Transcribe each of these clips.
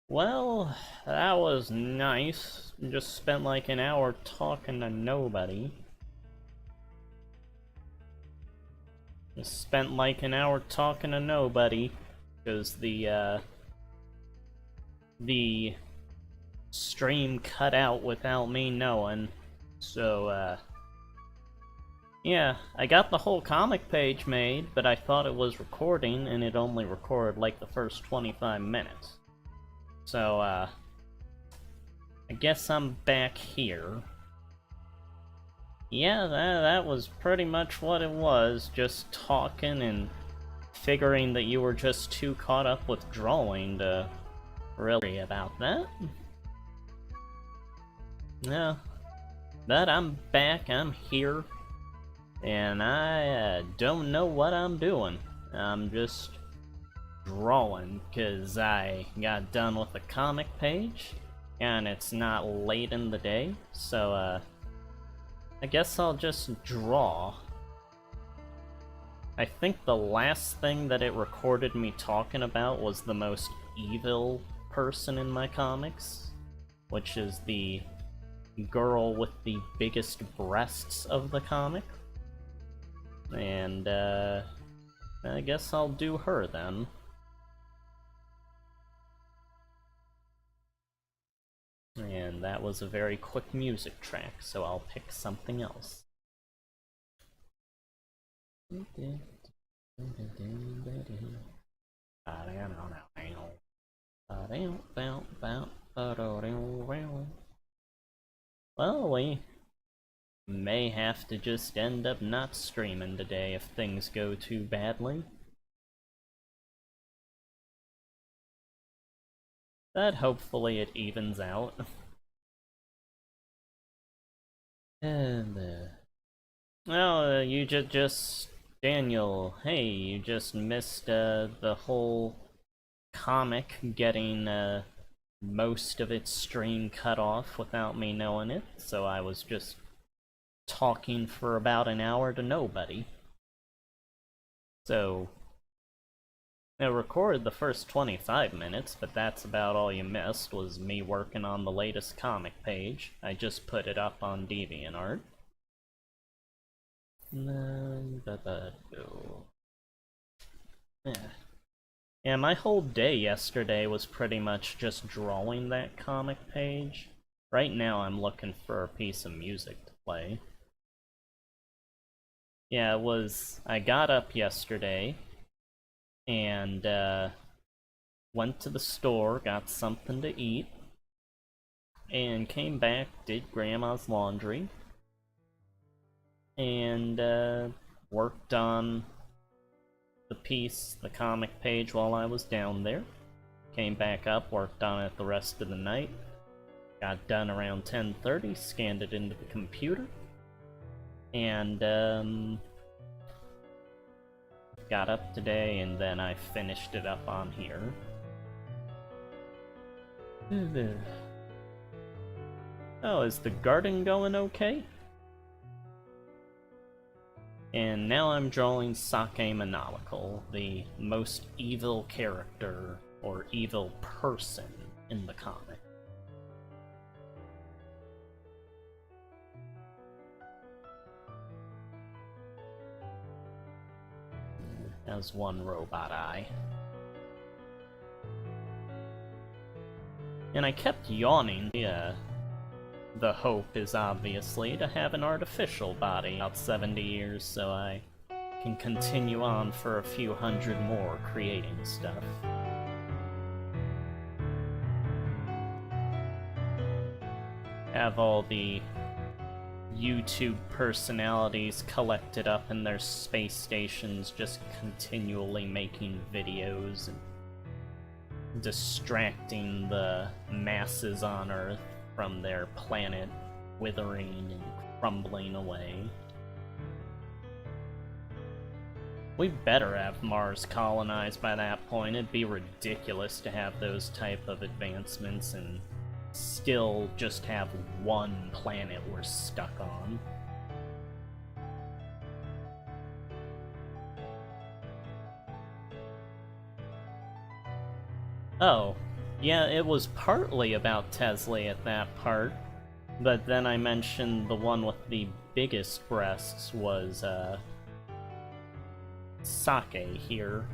Well, that was nice. Just spent like an hour talking to nobody. Just spent like an hour talking to nobody because the stream cut out without me knowing. So yeah, I got the whole comic page made, but I thought it was recording and it only recorded like the first 25 minutes. So I guess I'm back here. Yeah, that was pretty much what it was, just talking and figuring that you were just too caught up with drawing to really about that. Yeah, but I'm back, I'm here, and I don't know what I'm doing. I'm just drawing, because I got done with the comic page, and it's not late in the day, so I guess I'll just draw. I think the last thing that it recorded me talking about was the most evil person in my comics, which is the girl with the biggest breasts of the comic. And, I guess I'll do her then. And that was a very quick music track, so I'll pick something else. Well, we may have to just end up not streaming today if things go too badly. But hopefully it evens out. And, well, you just Daniel, hey, you just missed, the whole comic getting, most of its stream cut off without me knowing it, so I was just talking for about an hour to nobody. So, I recorded the first 25 minutes, but that's about all you missed, was me working on the latest comic page. I just put it up on DeviantArt. Yeah, my whole day yesterday was pretty much just drawing that comic page. Right now I'm looking for a piece of music to play. Yeah, it was... I got up yesterday, and, went to the store, got something to eat, and came back, did Grandma's laundry, and, worked on the comic page while I was down there. Came back up, worked on it the rest of the night. Got done around 10:30, scanned it into the computer, and got up today, and then I finished it up on here. Oh, is the garden going okay? And now I'm drawing Sake Monocle, the most evil character, or evil person, in the comic. Has one robot eye. And I kept yawning. Yeah. The hope is obviously to have an artificial body about 70 years so I can continue on for a few hundred more creating stuff. Have all the YouTube personalities collected up in their space stations just continually making videos and distracting the masses on Earth from their planet withering and crumbling away. We better have Mars colonized by that point. It'd be ridiculous to have those type of advancements and still just have one planet we're stuck on. Oh, Yeah, it was partly about Tesley at that part, but then I mentioned the one with the biggest breasts was, Sake here.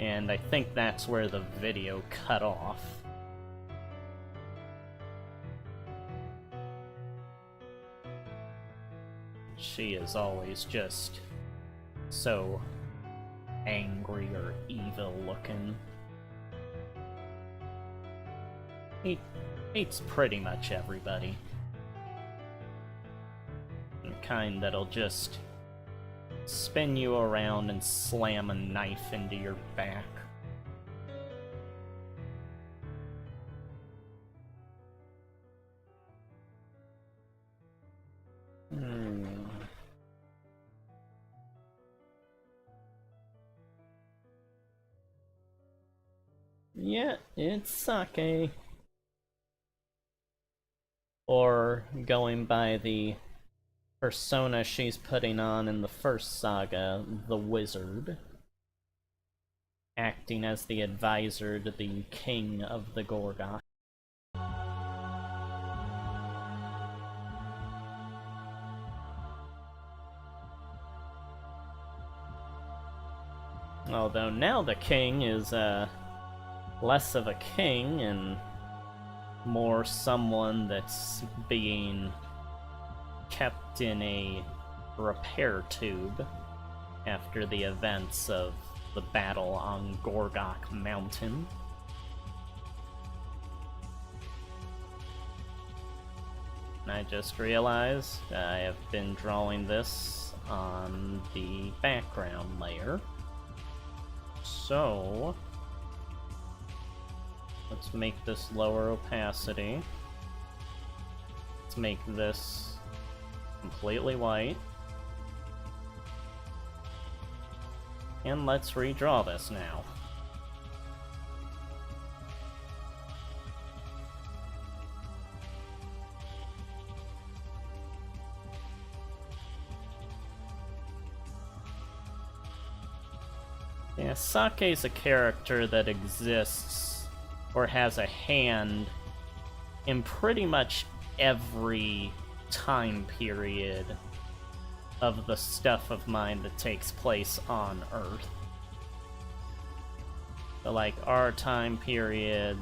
And I think that's where the video cut off. She is always just so angry or evil looking. Hates pretty much everybody. The kind that'll just spin you around and slam a knife into your back. Yeah, it's Sake. Or going by the persona she's putting on in the first saga, the Wizard. Acting as the advisor to the king of the Gorgok. Although now the king is, less of a king and more someone that's being kept in a repair tube after the events of the battle on Gorgok Mountain. And I just realized I have been drawing this on the background layer. So let's make this lower opacity. Let's make this completely white. And let's redraw this now. Yeah, Sake's a character that exists, or has a hand, in pretty much every time period of the stuff of mine that takes place on Earth. So like our time period,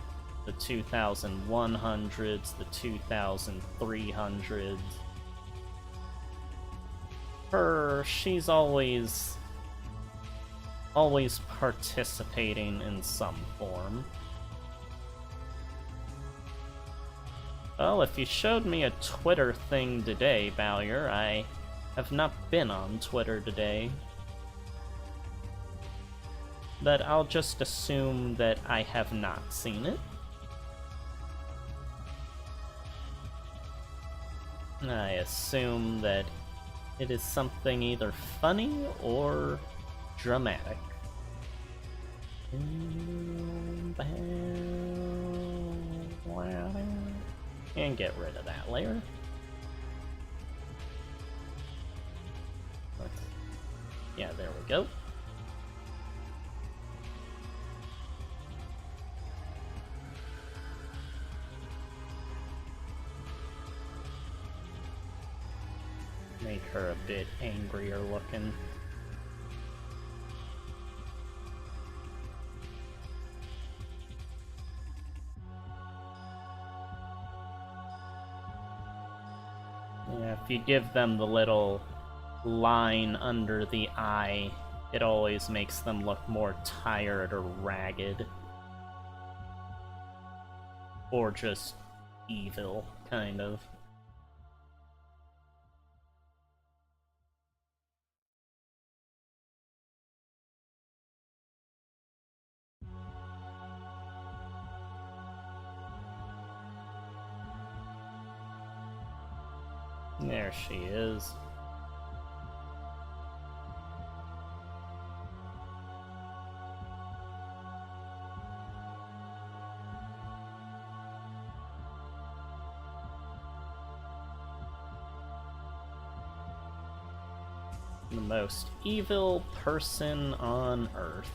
the 2100s, the 2300s. She's always participating in some form. Well, if you showed me a Twitter thing today, Bowyer, I have not been on Twitter today. But I'll just assume that I have not seen it. I assume that it is something either funny or dramatic. And get rid of that layer. Yeah, there we go. Make her a bit angrier looking. Yeah, if you give them the little line under the eye, it always makes them look more tired or ragged. Or just evil, kind of. There she is. The most evil person on Earth.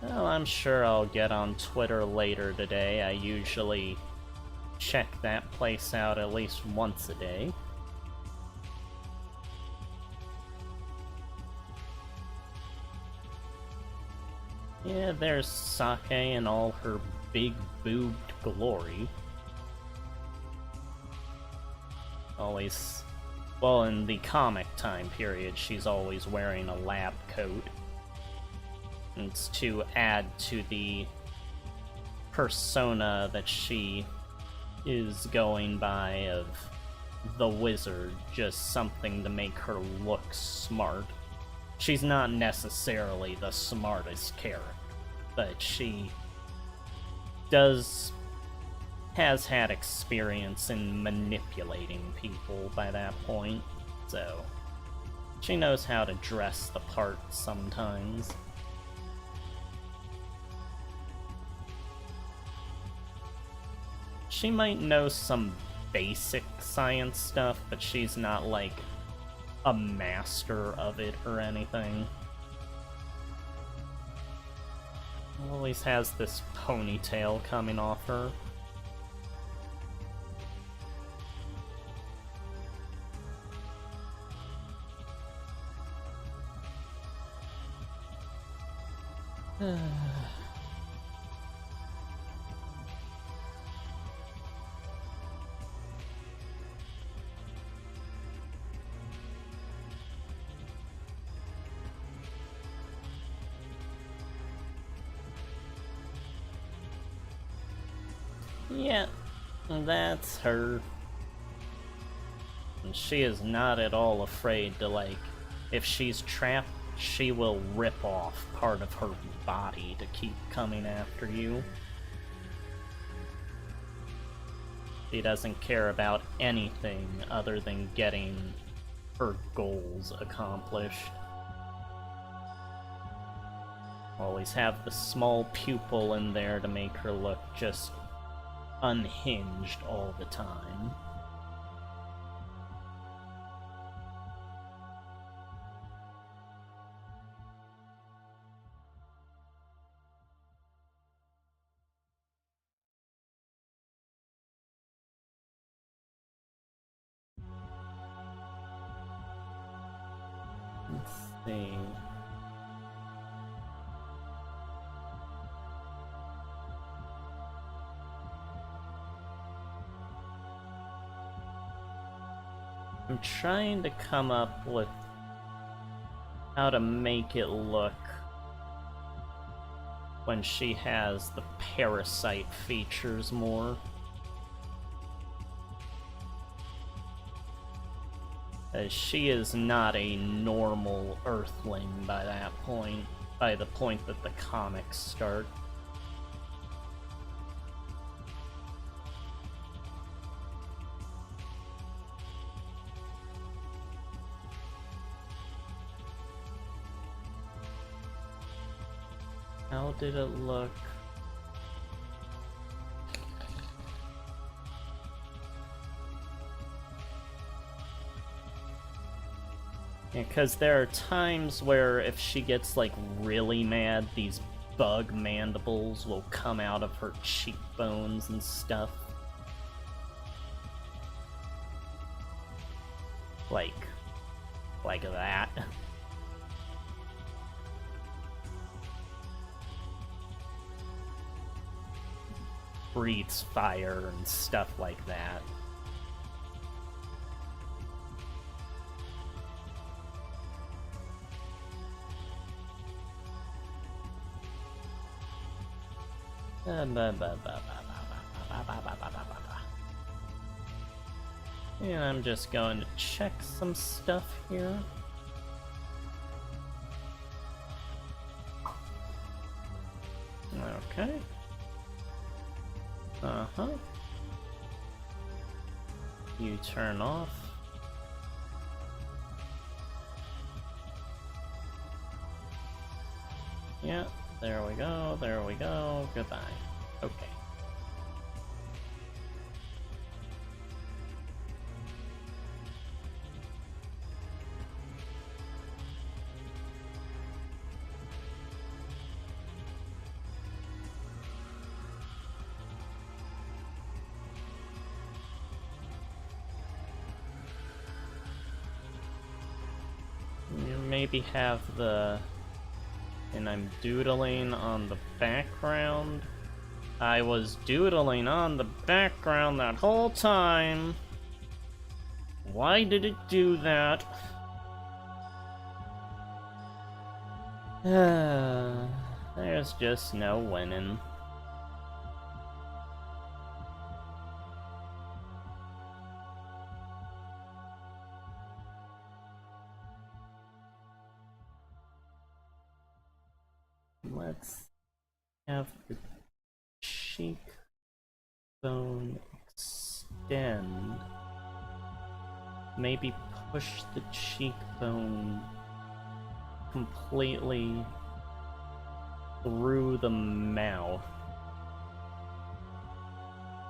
Well, I'm sure I'll get on Twitter later today. I usually check that place out at least once a day. Yeah, there's Sake in all her big-boobed glory. Always... Well, in the comic time period, she's always wearing a lab coat. It's to add to the persona that she is going by of the wizard, just something to make her look smart. She's not necessarily the smartest character, but she has had experience in manipulating people by that point, so she knows how to dress the part sometimes. She might know some basic science stuff, but she's not like a master of it or anything. Always has this ponytail coming off her. Yeah, that's her. And she is not at all afraid to, like, if she's trapped, she will rip off part of her body to keep coming after you. She doesn't care about anything other than getting her goals accomplished. Always have the small pupil in there to make her look just unhinged all the time. Let's see. I'm trying to come up with how to make it look when she has the parasite features more. As she is not a normal Earthling by that point, by the point that the comics start. How did it look? Yeah, because there are times where if she gets, like, really mad, these bug mandibles will come out of her cheekbones and stuff. Like that. Breathes fire and stuff like that. And I'm just going to check some stuff here. Okay. Uh-huh. You turn off. Yeah, there we go, goodbye. Okay. maybe have the... And I'm doodling on the background. I was doodling on the background that whole time. Why did it do that? There's just no winning. Let's have the cheekbone extend. Maybe push the cheekbone completely through the mouth.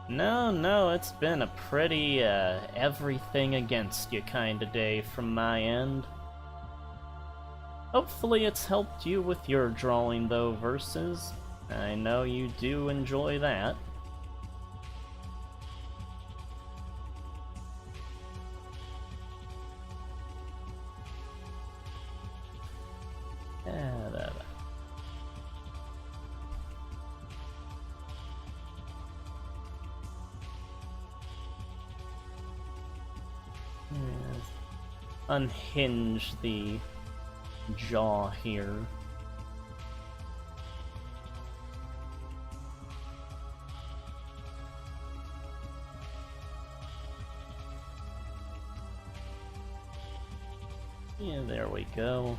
No, it's been a pretty, everything against you kind of day from my end. Hopefully it's helped you with your drawing though, Versus. I know you do enjoy that. Unhinge the jaw here. Yeah, there we go.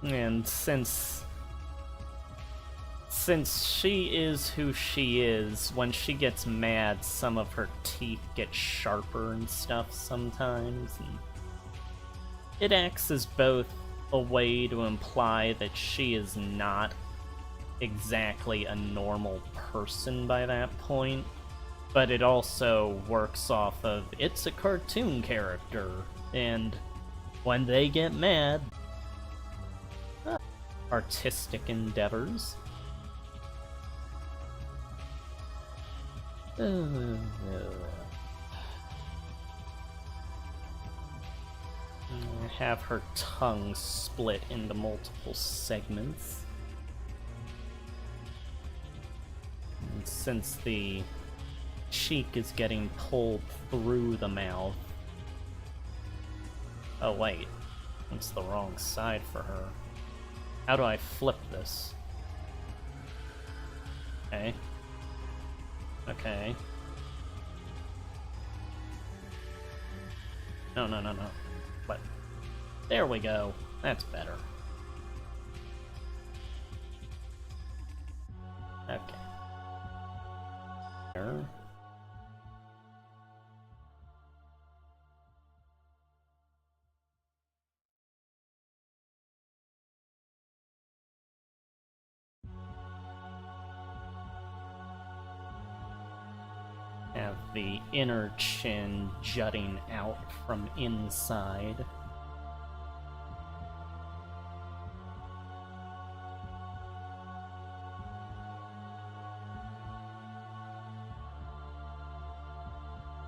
And since she is who she is, when she gets mad, some of her teeth get sharper and stuff sometimes, and it acts as both a way to imply that she is not exactly a normal person by that point, but it also works off of it's a cartoon character, and when they get mad, artistic endeavors. Have her tongue split into multiple segments. And since the cheek is getting pulled through the mouth... Oh wait, it's the wrong side for her. How do I flip this? Okay. Okay. No. But there we go. That's better. Okay. There. Have the inner chin jutting out from inside.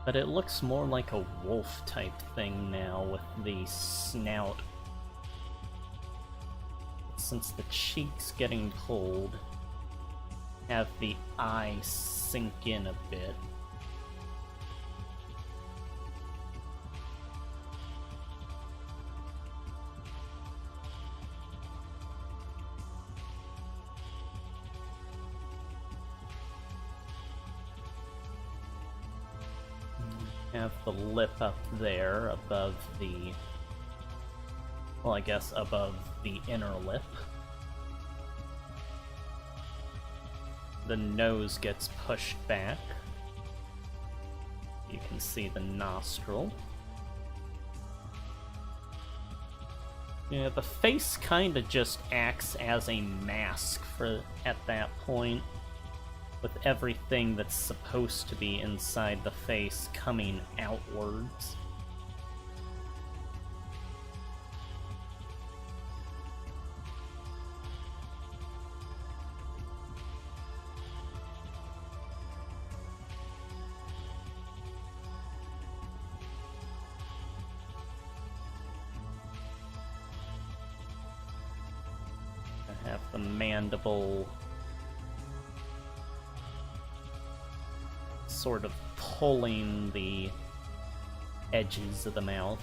But it looks more like a wolf type thing now with the snout. Since the cheek's getting pulled, have the eye sink in a bit. Have the lip up there above the... well, I guess above the inner lip. The nose gets pushed back. You can see the nostril. Yeah, the face kind of just acts as a mask at that point, with everything that's supposed to be inside the face coming outwards. have the mandible sort of pulling the edges of the mouth.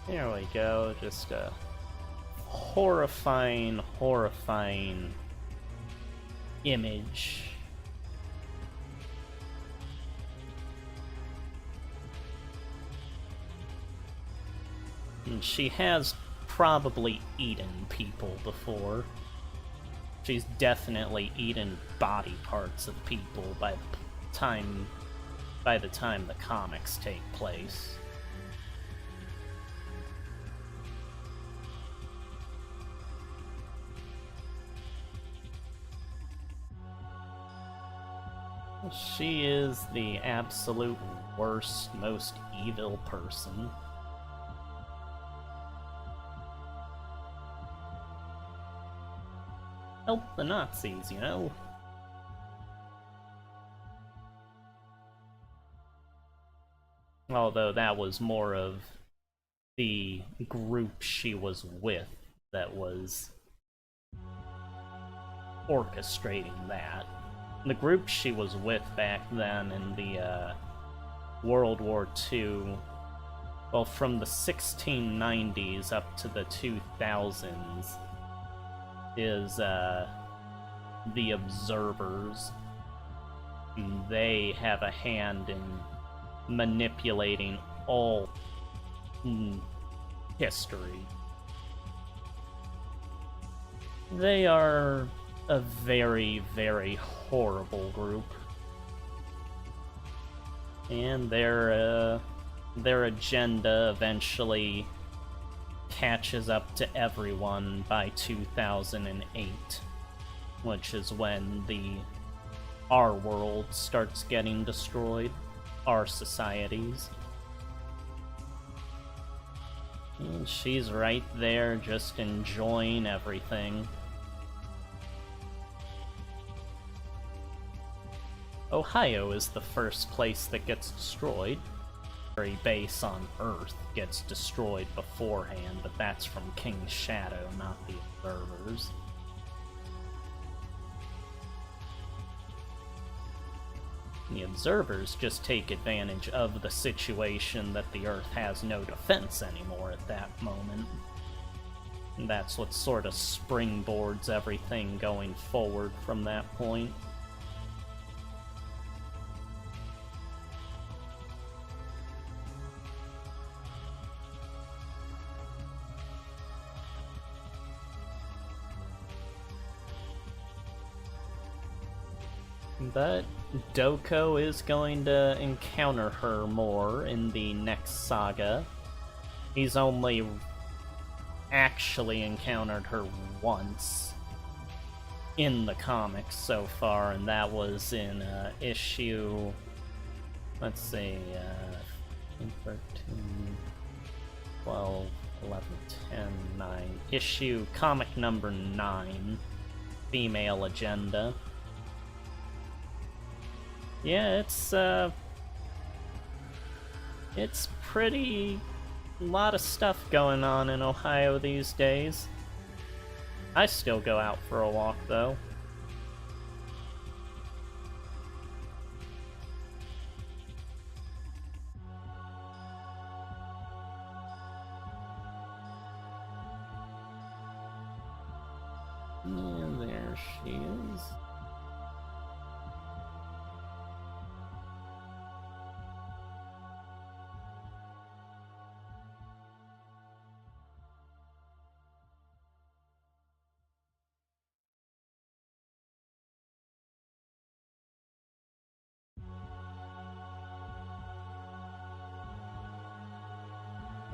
There we go, just a horrifying, horrifying image. And she has probably eaten people before. She's definitely eaten body parts of people by the time the comics take place. She is the absolute worst, most evil person. Help the Nazis, you know? Although that was more of the group she was with that was orchestrating that. The group she was with back then in the World War II, well, from the 1690s up to the 2000s, is the Observers. They have a hand in manipulating all history. They are a very, very horrible group. And their agenda eventually catches up to everyone by 2008, which is when our world starts getting destroyed, our societies. And she's right there just enjoying everything. Ohio is the first place that gets destroyed. Every base on Earth gets destroyed beforehand, but that's from King's Shadow, not the Observers. The Observers just take advantage of the situation that the Earth has no defense anymore at that moment. And that's what sort of springboards everything going forward from that point. But Doko is going to encounter her more in the next saga. He's only actually encountered her once in the comics so far, and that was in issue, let's see, 13, 12, 11, 10, 9, issue comic number 9, Female Agenda. Yeah, it's pretty a lot of stuff going on in Ohio these days. I still go out for a walk, though. And there she is.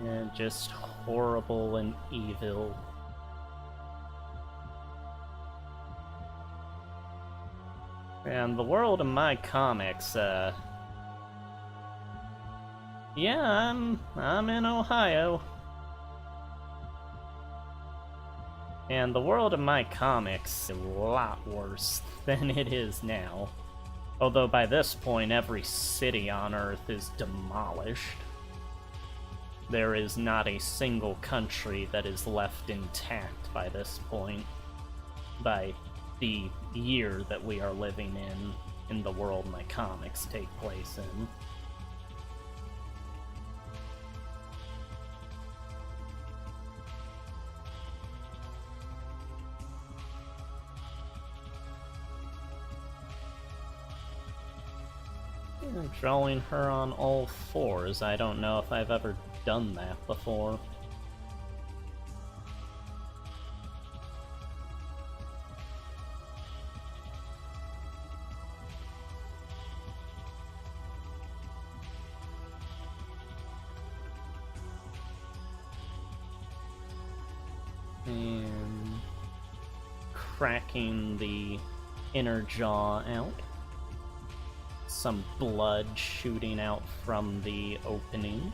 And just horrible and evil. And the world of my comics, yeah, I'm in Ohio. And the world of my comics is a lot worse than it is now. Although by this point, every city on Earth is demolished. There is not a single country that is left intact by this point. By the year that we are living in the world my comics take place in. Drawing her on all fours. I don't know if I've ever done that before. And cracking the inner jaw out. Some blood shooting out from the opening.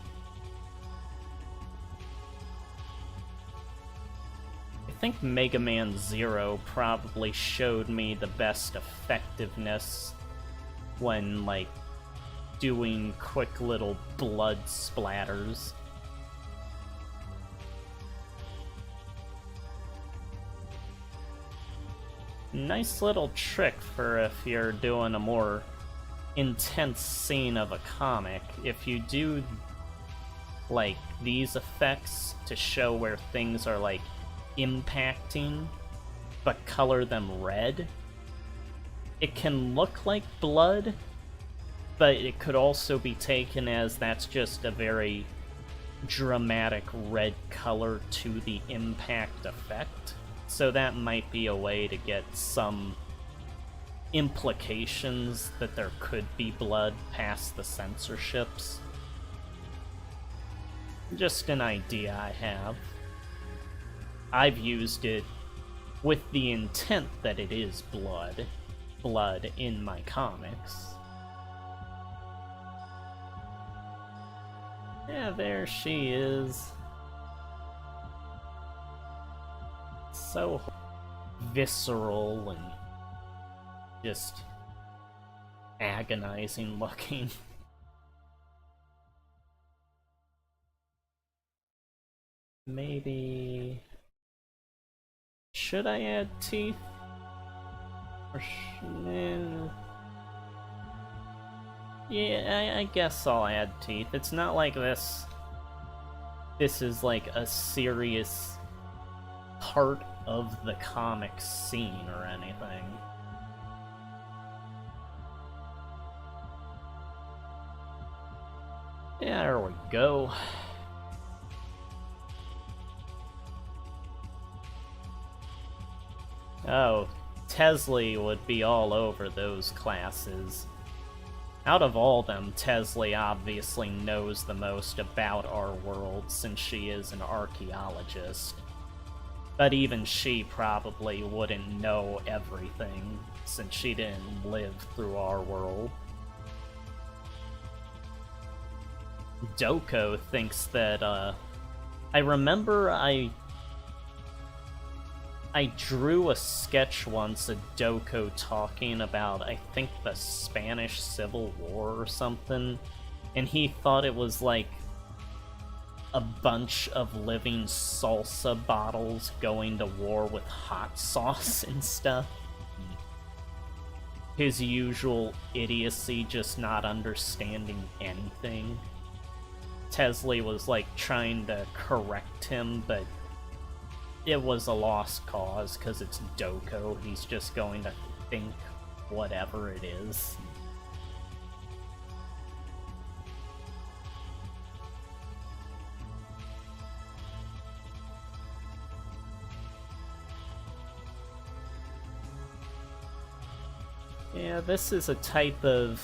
I think Mega Man Zero probably showed me the best effectiveness when, like, doing quick little blood splatters. Nice little trick for if you're doing a more intense scene of a comic. If you do like these effects to show where things are like impacting but color them red, it can look like blood, but it could also be taken as that's just a very dramatic red color to the impact effect. So that might be a way to get some implications that there could be blood past the censorships. Just an idea I have. I've used it with the intent that it is blood in my comics. Yeah, there she is. So visceral and just agonizing looking. Maybe... should I add teeth? Or yeah, I guess I'll add teeth. It's not like this is like a serious part of the comic scene or anything. Yeah, there we go. Oh, Tesley would be all over those classes. Out of all them, Tesley obviously knows the most about our world since she is an archaeologist. But even she probably wouldn't know everything since she didn't live through our world. Doko thinks that, I remember I drew a sketch once of Doko talking about, I think, the Spanish Civil War or something, and he thought it was like a bunch of living salsa bottles going to war with hot sauce and stuff. His usual idiocy, just not understanding anything. Tesley was like trying to correct him, but it was a lost cause because it's Doko. He's just going to think whatever it is. Yeah, this is a type of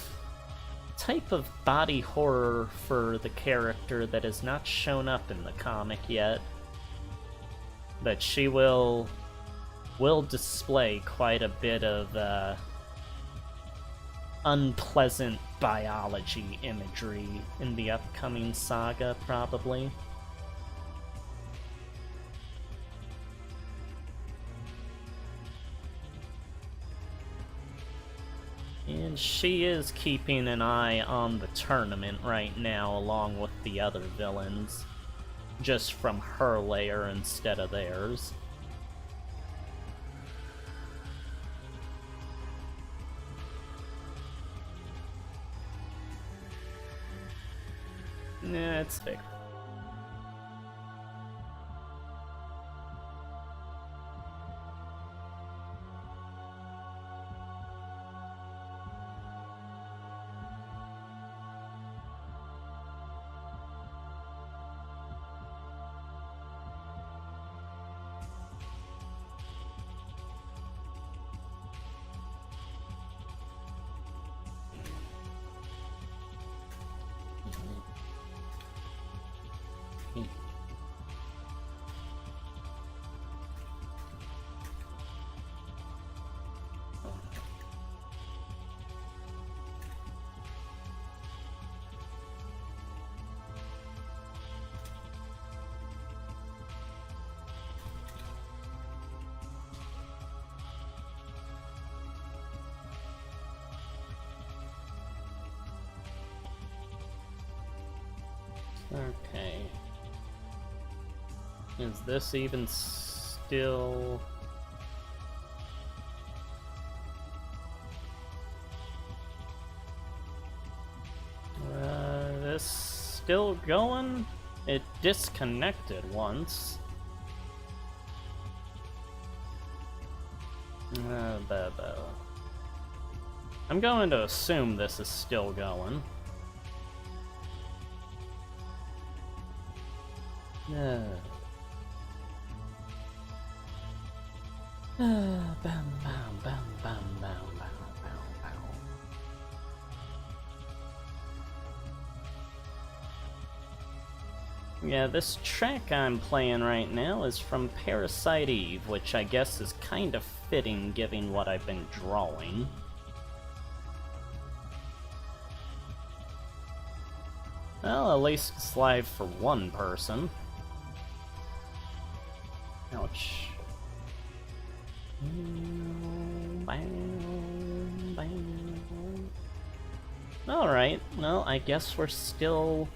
body horror for the character that has not shown up in the comic yet. But she will display quite a bit of unpleasant biology imagery in the upcoming saga, probably. And she is keeping an eye on the tournament right now, along with the other villains. Just from her lair instead of theirs. Yeah, it's fair. Okay. Is this even still... this still going? It disconnected once. I'm going to assume this is still going. Yeah, this track I'm playing right now is from Parasite Eve, which I guess is kind of fitting given what I've been drawing. Well, at least it's live for one person. Ouch. Alright, well, I guess we're still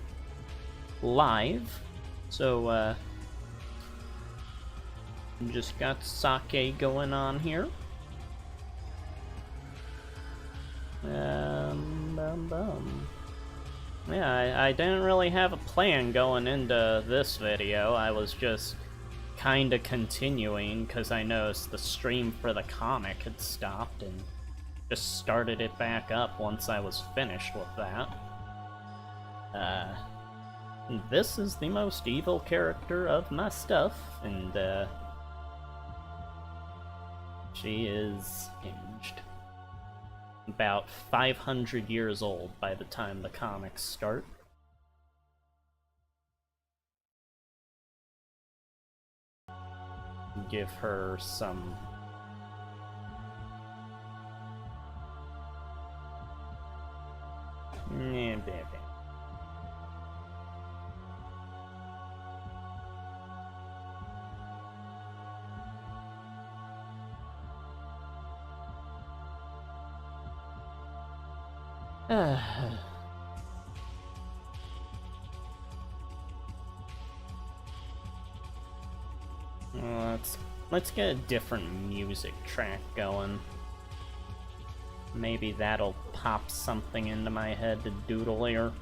live. So, just got sake going on here. Yeah, I didn't really have a plan going into this video. I was just kinda continuing because I noticed the stream for the comic had stopped and just started it back up once I was finished with that. This is the most evil character of my stuff, and she is aged about 500 years old by the time the comics start. Give her some... baby. Let's get a different music track going. Maybe that'll pop something into my head to doodle here.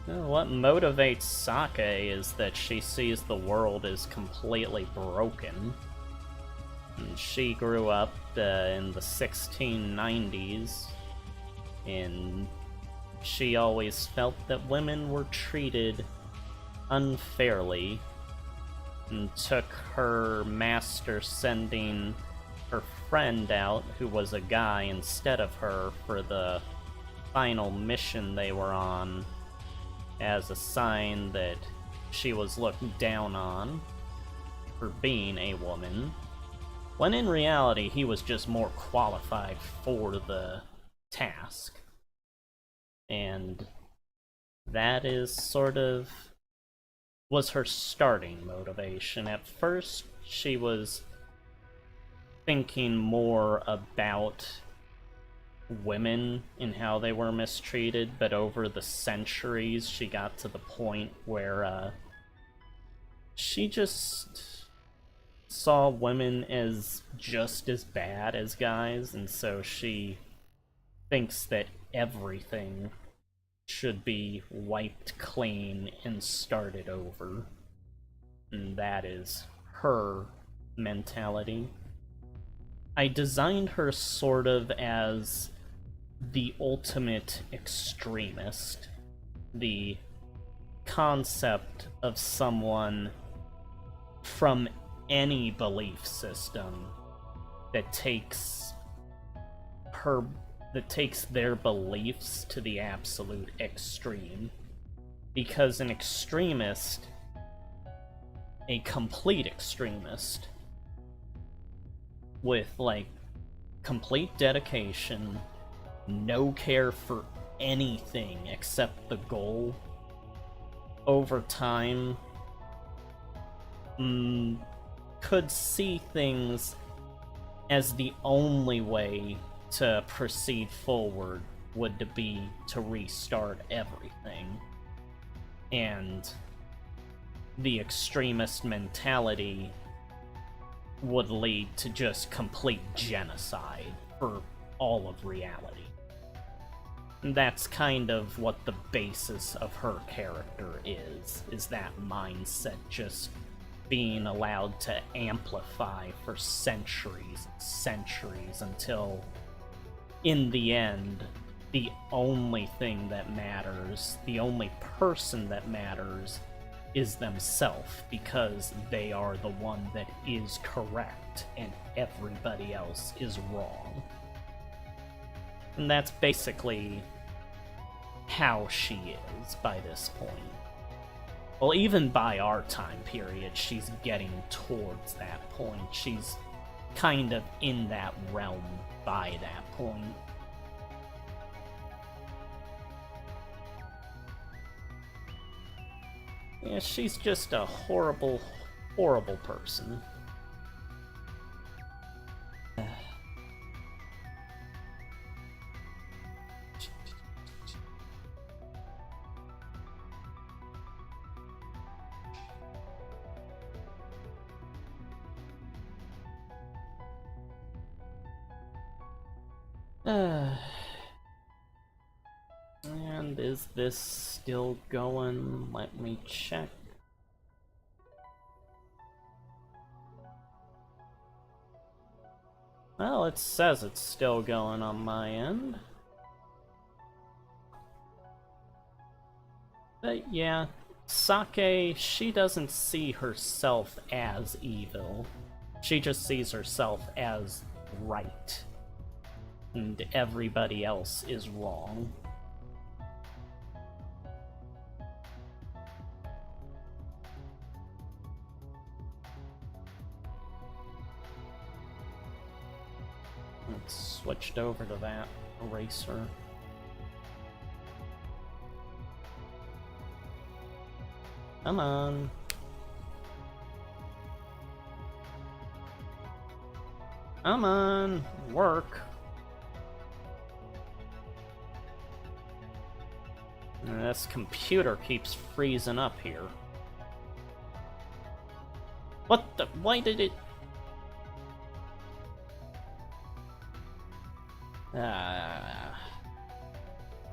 What motivates Sake is that she sees the world as completely broken. And she grew up in the 1690s, and she always felt that women were treated unfairly, and took her master sending her friend out, who was a guy instead of her, for the final mission they were on, as a sign that she was looked down on for being a woman, when in reality he was just more qualified for the task. And that is sort of was her starting motivation. At first, she was thinking more about women and how they were mistreated, but over the centuries, she got to the point where she just saw women as just as bad as guys, and so she thinks that everything should be wiped clean and started over. And that is her mentality. I designed her sort of as the ultimate extremist. The concept of someone from any belief system that takes their beliefs to the absolute extreme. Because an extremist, a complete extremist, with, like, complete dedication, no care for anything except the goal, over time, could see things as the only way to proceed forward would be to restart everything. And the extremist mentality would lead to just complete genocide for all of reality. And that's kind of what the basis of her character is that mindset just being allowed to amplify for centuries and centuries until, in the end, the only thing that matters, the only person that matters, is themselves, because they are the one that is correct and everybody else is wrong. And that's basically how she is by this point. Well, even by our time period, she's getting towards that point. She's kind of in that realm by that point. Yeah, she's just a horrible, horrible person. And is this still going? Let me check. Well, it says it's still going on my end. But yeah, Sake, she doesn't see herself as evil. She just sees herself as right. And everybody else is wrong. It's switched over to that eraser. Come on. Come on, work. And this computer keeps freezing up here. What the? Why did it?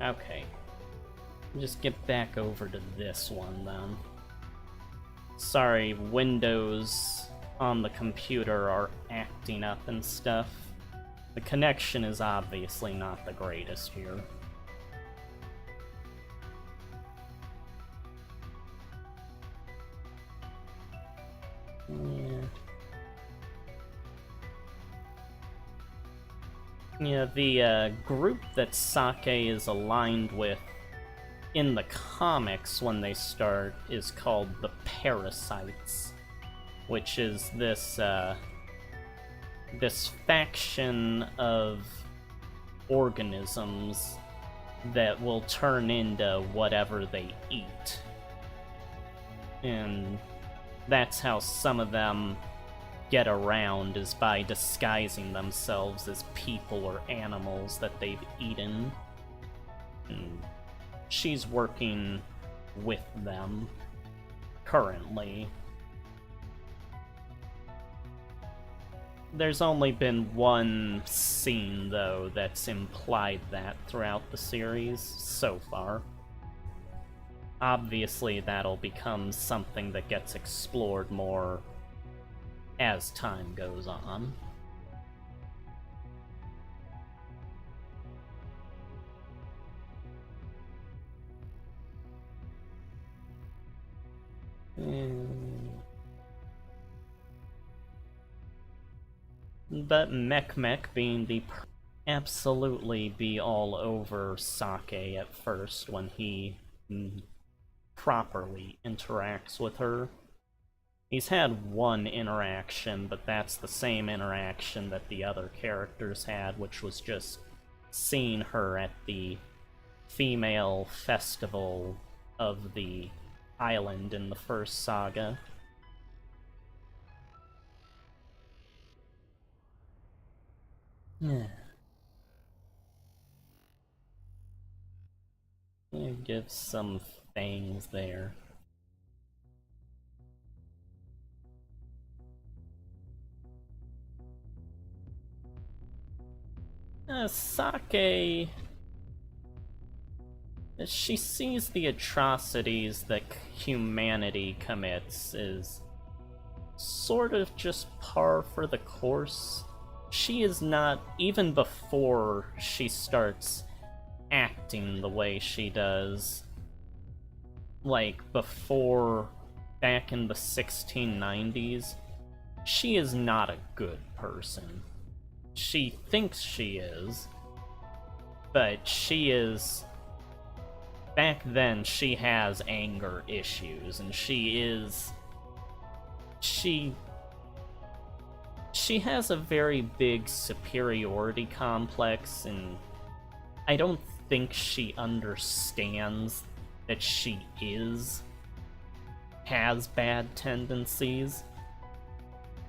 Okay. Just get back over to this one then. Sorry, Windows on the computer are acting up and stuff. The connection is obviously not the greatest here. Yeah, the group that Sake is aligned with in the comics when they start is called the Parasites, which is this this faction of organisms that will turn into whatever they eat. And that's how some of them get around, is by disguising themselves as people or animals that they've eaten. And she's working with them currently. There's only been one scene, though, that's implied that throughout the series so far. Obviously, that'll become something that gets explored more as time goes on. But Mech being the absolutely be all over Sake at first when he properly interacts with her. He's had one interaction, but that's the same interaction that the other characters had, which was just seeing her at the female festival of the island in the first saga. Yeah. Give some fangs there. Sake... she sees the atrocities that humanity commits as sort of just par for the course. She is not, even before she starts acting the way she does, like before, back in the 1690s, she is not a good person. She thinks she is, but she is... back then, she has anger issues, and she is... She has a very big superiority complex, and I don't think she understands that she has bad tendencies.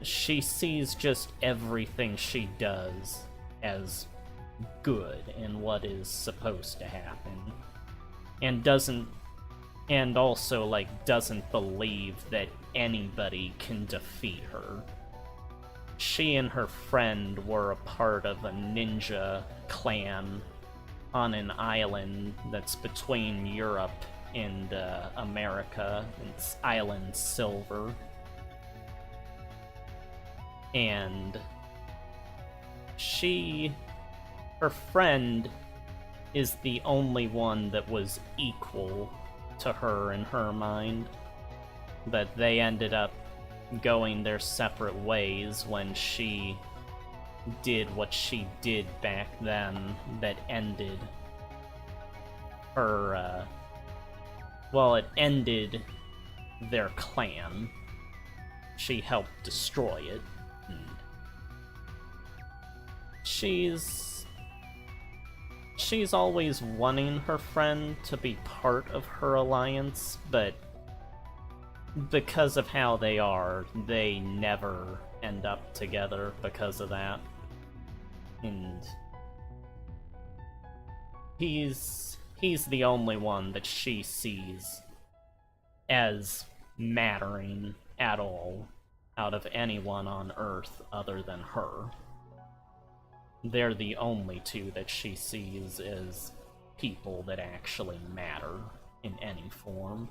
She sees just everything she does as good and what is supposed to happen. And doesn't believe that anybody can defeat her. She and her friend were a part of a ninja clan on an island that's between Europe and America. It's Island Silver. And her friend is the only one that was equal to her in her mind. But they ended up going their separate ways when she did what she did back then that ended her, it ended their clan. She helped destroy it. And she's always wanting her friend to be part of her alliance, but because of how they are, they never end up together because of that. And he's the only one that she sees as mattering at all out of anyone on Earth other than her. They're the only two that she sees as people that actually matter in any form.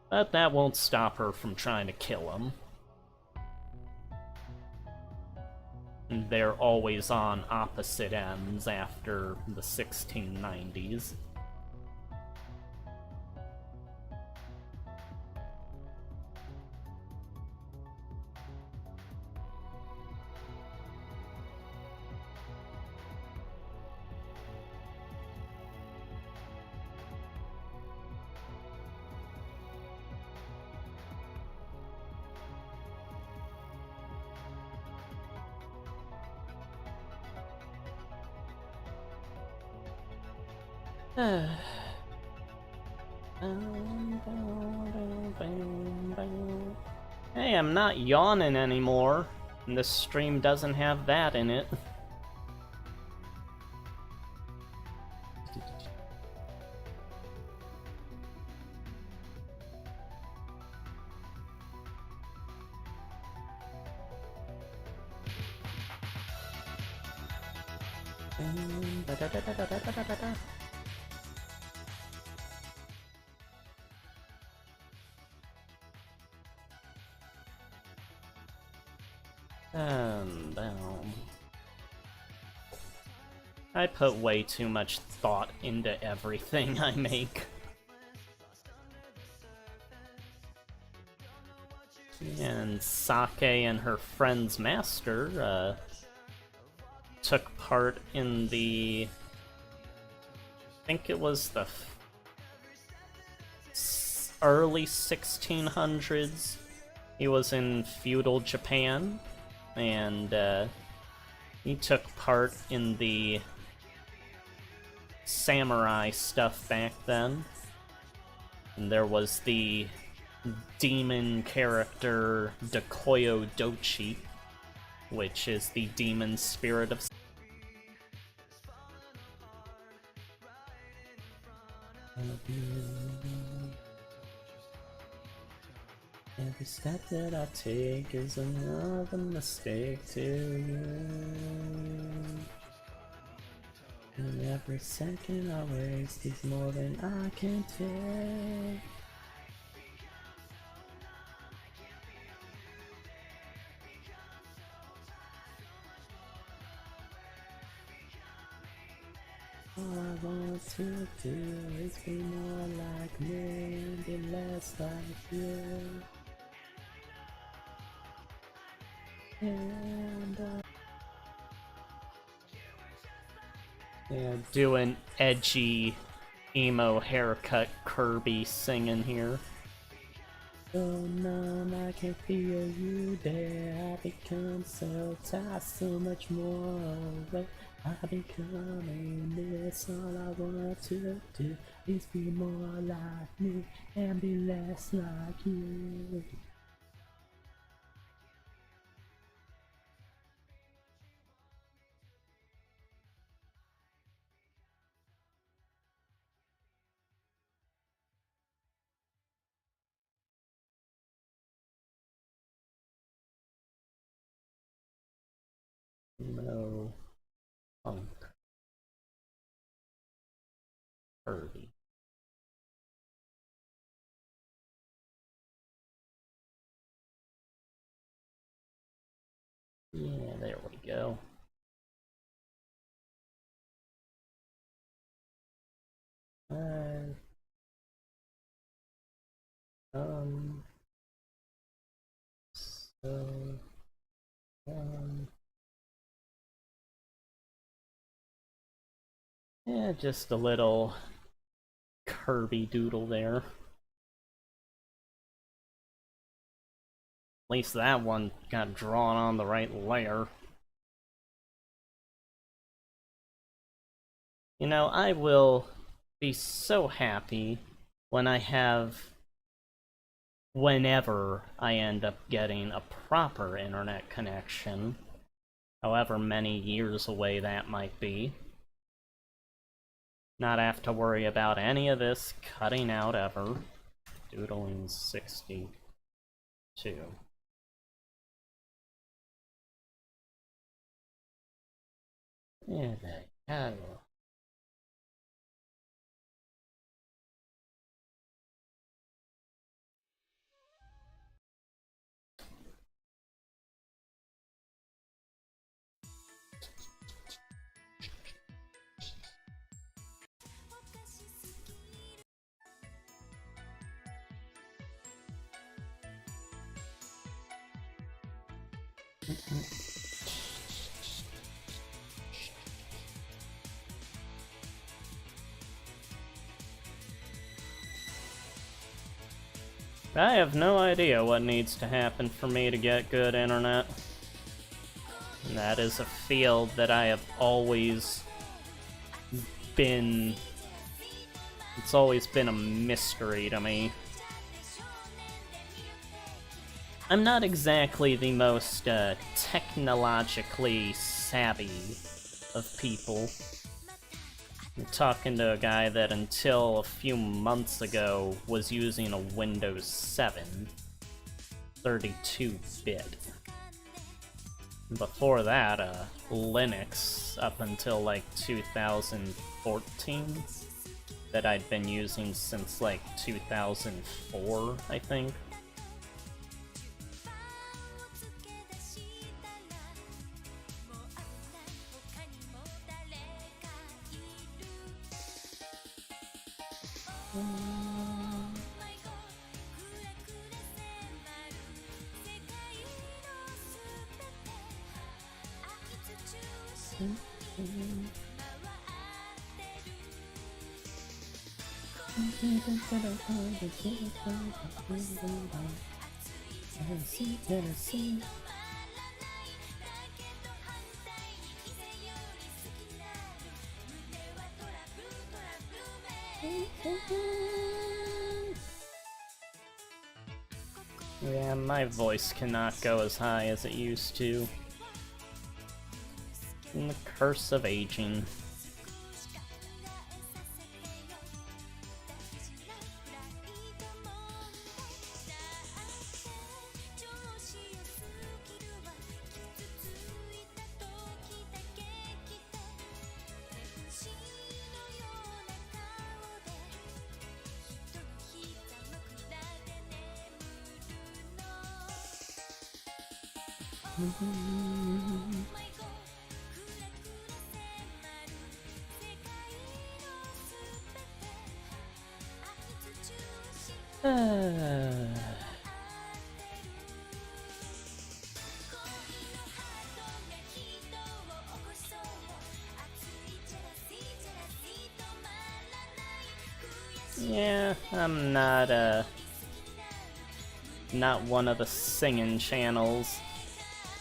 But that won't stop her from trying to kill him. They're always on opposite ends after the 1690s. Hey, I'm not yawning anymore, and this stream doesn't have that in it. I put way too much thought into everything I make. And Sake and her friend's master took part in the... I think it was the early 1600s. He was in feudal Japan, and he took part in the samurai stuff back then. And there was the demon character Dakoyo Dochi, which is the demon spirit of... Every step that I take is another mistake to you. And every second I waste is more than I can take. All I want to do is be more like me and be less like you. And yeah, do an edgy emo haircut Kirby singing here. So numb, I can feel you there. I become so tired, so much more away. I becoming this. All I want to do is be more like me and be less like you. No. Punk. Kirby. Yeah, there we go. So, yeah, just a little Kirby doodle there. At least that one got drawn on the right layer. You know, I will be so happy when whenever I end up getting a proper internet connection, however many years away that might be. Not have to worry about any of this cutting out ever. Doodling 62. Yeah, there you go. I have no idea what needs to happen for me to get good internet. And that is a field that I have always been It's always been a mystery to me. I'm not exactly the most technologically savvy of people. I'm talking to a guy that until a few months ago was using a Windows 7 32-bit. Before that, Linux up until like 2014 that I'd been using since like 2004, I think. Yeah, my voice cannot go as high as it used to. And the curse of aging. Yeah, I'm not one of the singing channels.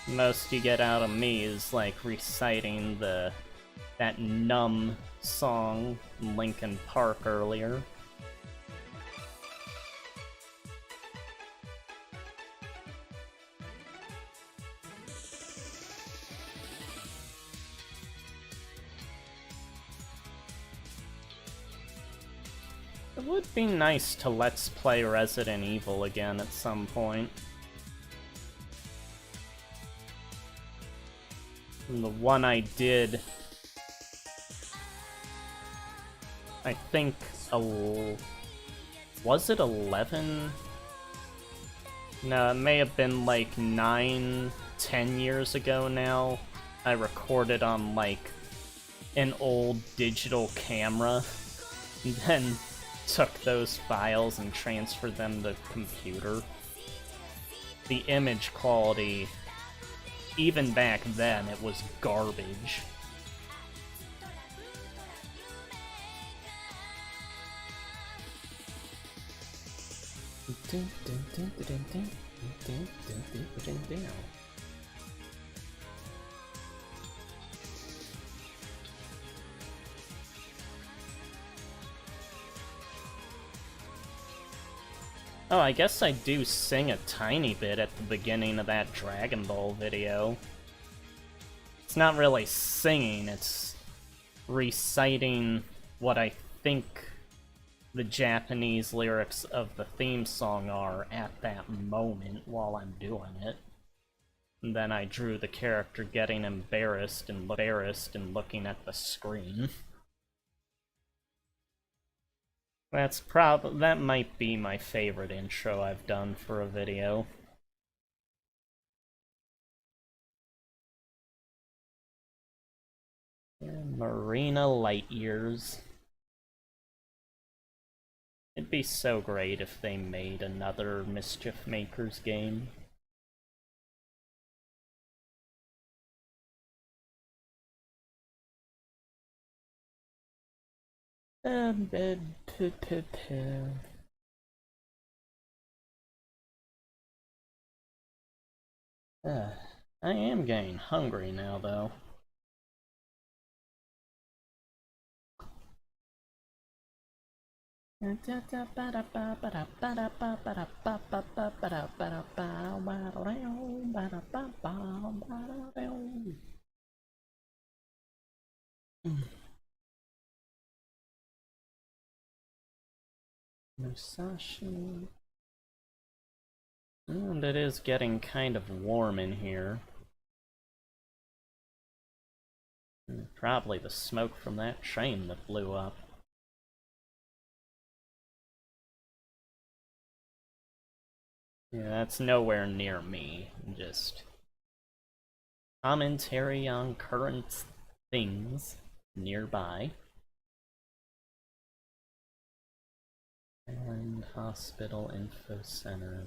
Most you get out of me is like reciting that Numb song in Linkin Park earlier. It would be nice to Let's Play Resident Evil again at some point. And the one I did, I think, was it 11? No, it may have been like 9, 10 years ago now. I recorded on like an old digital camera, and then took those files and transferred them to the computer. The image quality, even back then, it was garbage. Oh, I guess I do sing a tiny bit at the beginning of that Dragon Ball video. It's not really singing, it's reciting what I think the Japanese lyrics of the theme song are at that moment while I'm doing it. And then I drew the character getting embarrassed and looking at the screen. That might be my favorite intro I've done for a video. Marina Light Years. It'd be so great if they made another Mischief Makers game. I am getting hungry now, though. Musashi. And it is getting kind of warm in here. Probably the smoke from that train that blew up. Yeah, that's nowhere near me. Just commentary on current things nearby. And hospital info center.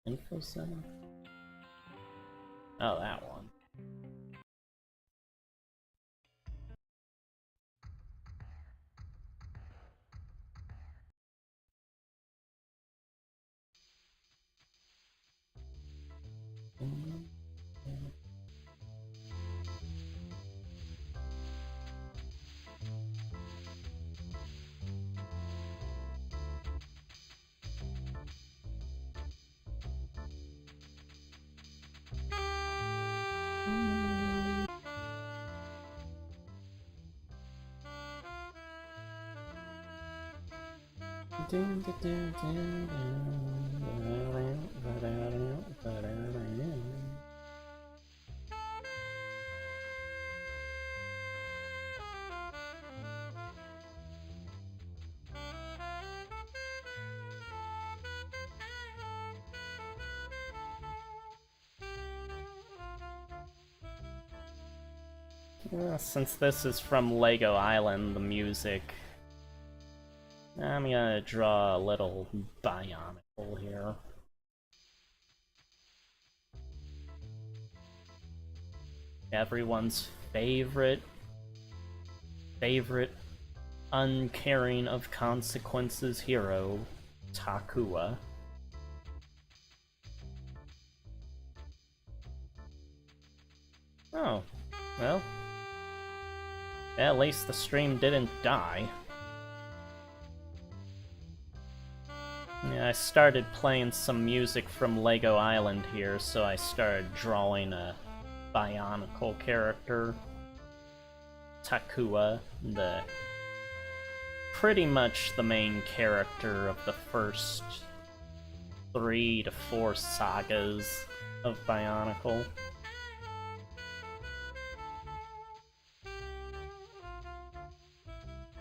Info center? Oh, that one. Since this is from Lego Island, the music, I'm gonna draw a little Bionicle here. Everyone's favorite uncaring of consequences hero, Takua. Oh, well, at least the stream didn't die. Yeah, I started playing some music from Lego Island here, so I started drawing a Bionicle character, Takua, pretty much the main character of the first 3 to 4 sagas of Bionicle.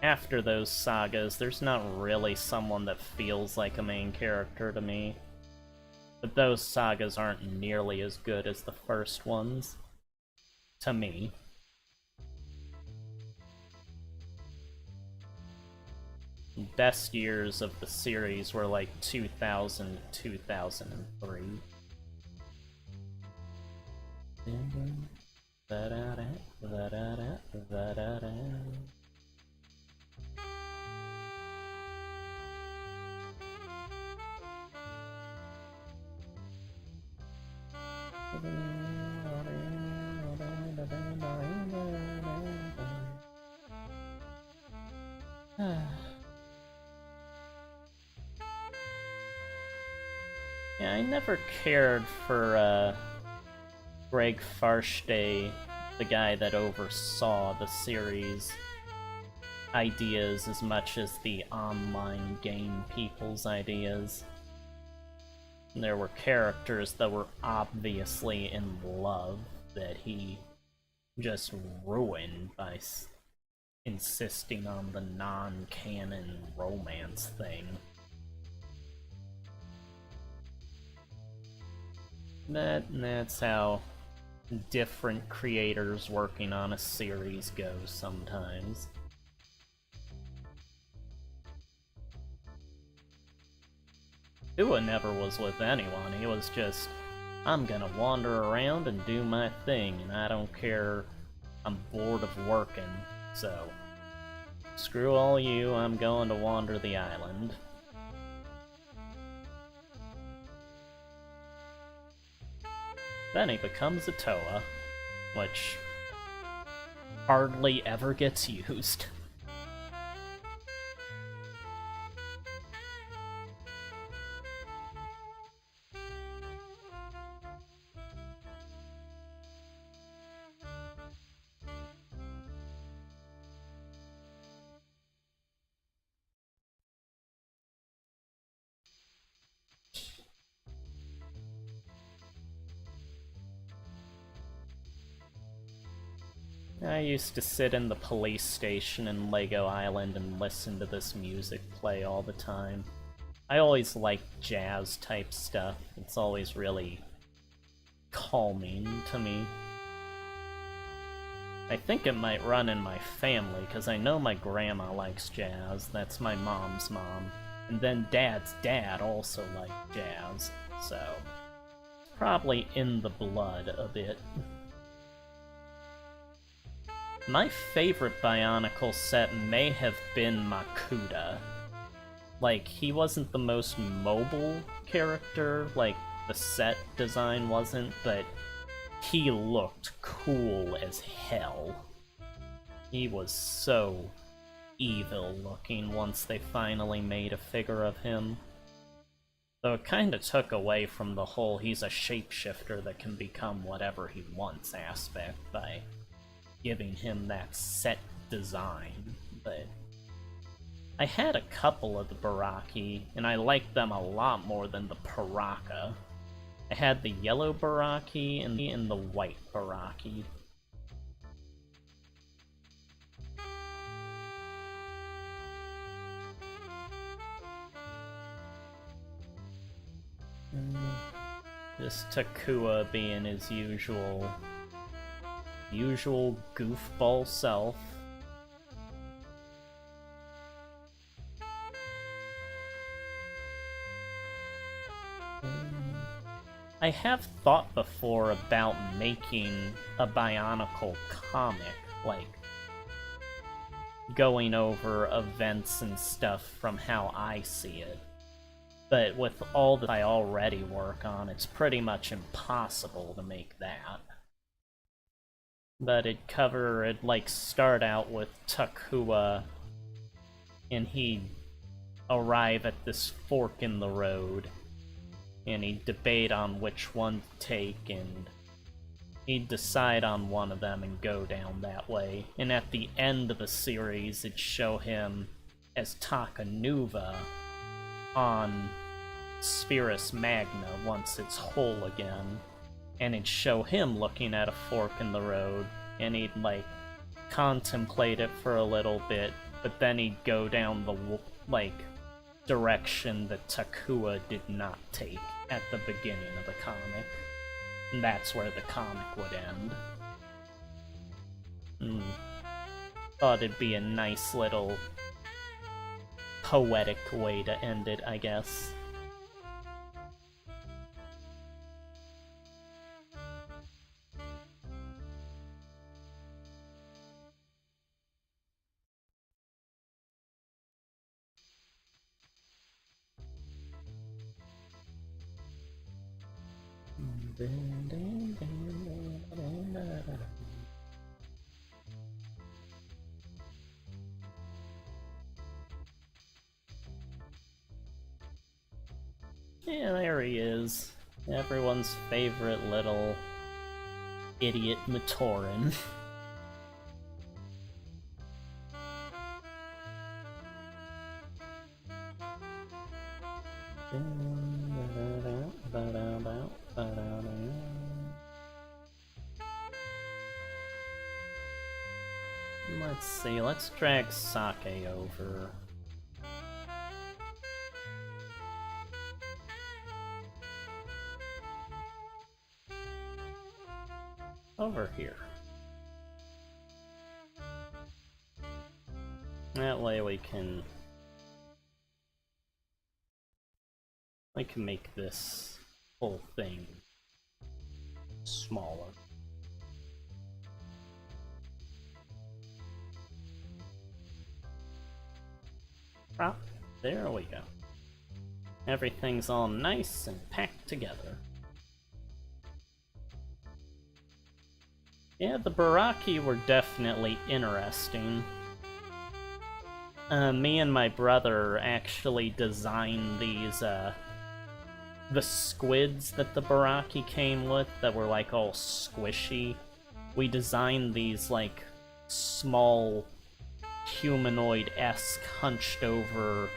After those sagas, there's not really someone that feels like a main character to me. But those sagas aren't nearly as good as the first ones. To me. Best years of the series were like 2000 to 2003. Yeah, I never cared for Greg Farshday, the guy that oversaw the series ideas, as much as the online game people's ideas. There were characters that were obviously in love that he just ruined by insisting on the non-canon romance thing. That's how different creators working on a series go sometimes. Tua never was with anyone, he was just, I'm gonna wander around and do my thing, and I don't care, I'm bored of working, so screw all you, I'm going to wander the island. Then he becomes a Toa, which hardly ever gets used. I used to sit in the police station in Lego Island and listen to this music play all the time. I always liked jazz-type stuff. It's always really calming to me. I think it might run in my family, because I know my grandma likes jazz. That's my mom's mom. And then Dad's dad also liked jazz, so it's probably in the blood a bit. My favorite Bionicle set may have been Makuta. Like, he wasn't the most mobile character, like, the set design wasn't, but he looked cool as hell. He was so evil looking once they finally made a figure of him. Though it kinda took away from the whole he's a shapeshifter that can become whatever he wants aspect by giving him that set design, but I had a couple of the Baraki, and I liked them a lot more than the Paraka. I had the yellow Baraki and the white Baraki. Just Takua being his usual goofball self. I have thought before about making a Bionicle comic, like going over events and stuff from how I see it. But with all that I already work on, it's pretty much impossible to make that. But it'd like start out with Takua, and he'd arrive at this fork in the road, and he'd debate on which one to take, and he'd decide on one of them and go down that way. And at the end of the series, it'd show him as Takanuva on Spherus Magna once it's whole again. And it'd show him looking at a fork in the road, and he'd, like, contemplate it for a little bit, but then he'd go down the, like, direction that Takua did not take at the beginning of the comic. And that's where the comic would end. Thought it'd be a nice little poetic way to end it, I guess. Yeah, there he is. Everyone's favorite little idiot Matoran. Let's see, let's drag Sake over. Over here. That way we can make this whole thing smaller. Ah, there we go. Everything's all nice and packed together. Yeah, the Baraki were definitely interesting. Me and my brother actually designed these, the squids that the Baraki came with that were like all squishy. We designed these like small humanoid-esque hunched over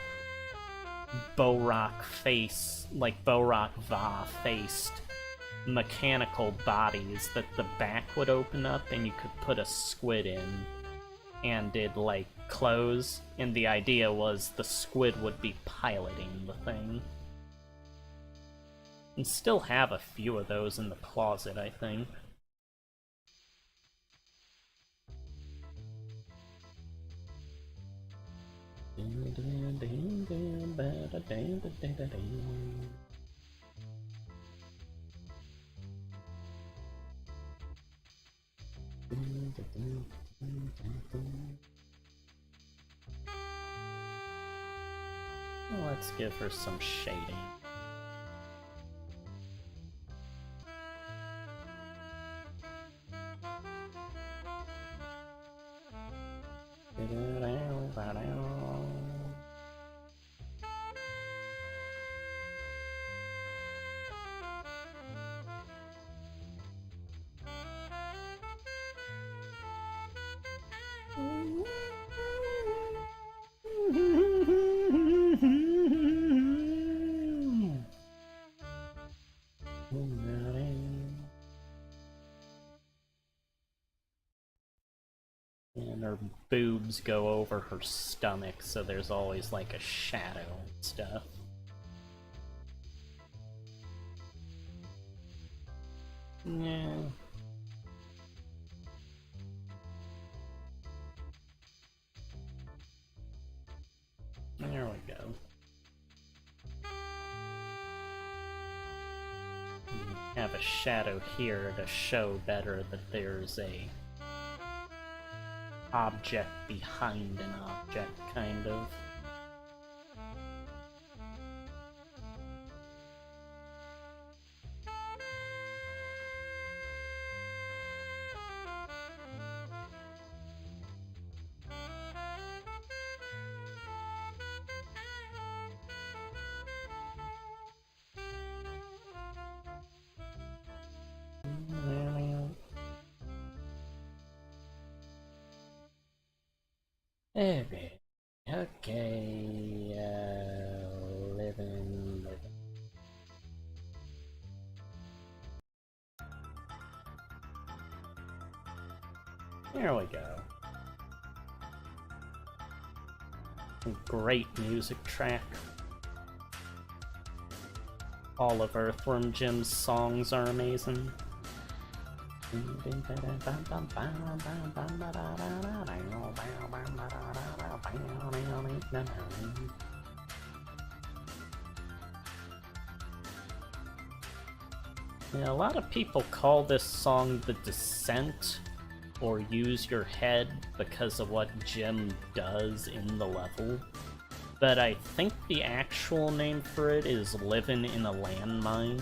Borak face, like Borak Va faced mechanical bodies that the back would open up and you could put a squid in, and it'd like close, and the idea was the squid would be piloting the thing. And still have a few of those in the closet, I think. Let's give her some shading. And her boobs go over her stomach, so there's always like a shadow and stuff. Yeah. There we go. Have a shadow here to show better that there's a object behind an object, kind of. Okay, living. There we go. Great music track. All of Earthworm Jim's songs are amazing. Yeah, a lot of people call this song The Descent or Use Your Head because of what Jim does in the level, but I think the actual name for it is Livin' in a Landmine.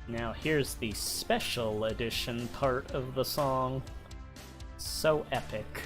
Now here's the special edition part of the song. So epic.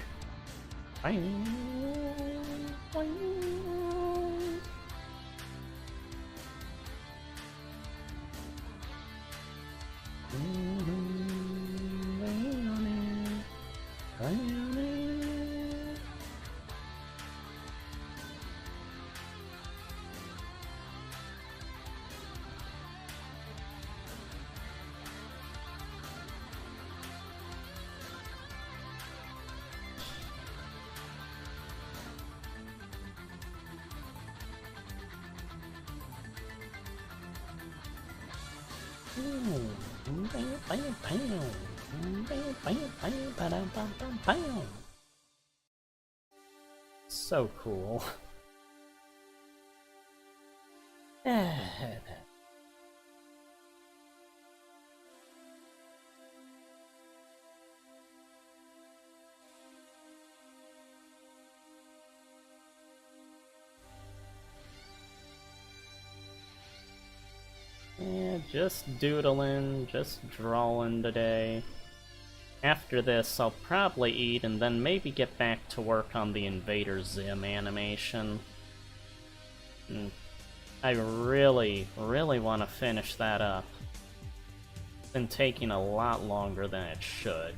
So cool. Just doodling, just drawing today. After this, I'll probably eat and then maybe get back to work on the Invader Zim animation. I really want to finish that up. It's been taking a lot longer than it should.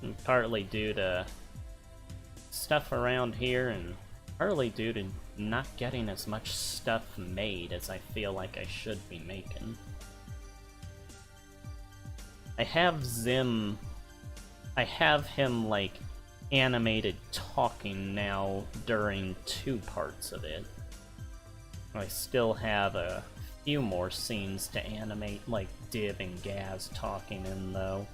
And partly due to stuff around here, and partly due to not getting as much stuff made as I feel like I should be making. I have Zim... I have him, like, animated talking now during 2 parts of it. I still have a few more scenes to animate, like Div and Gaz talking in, though.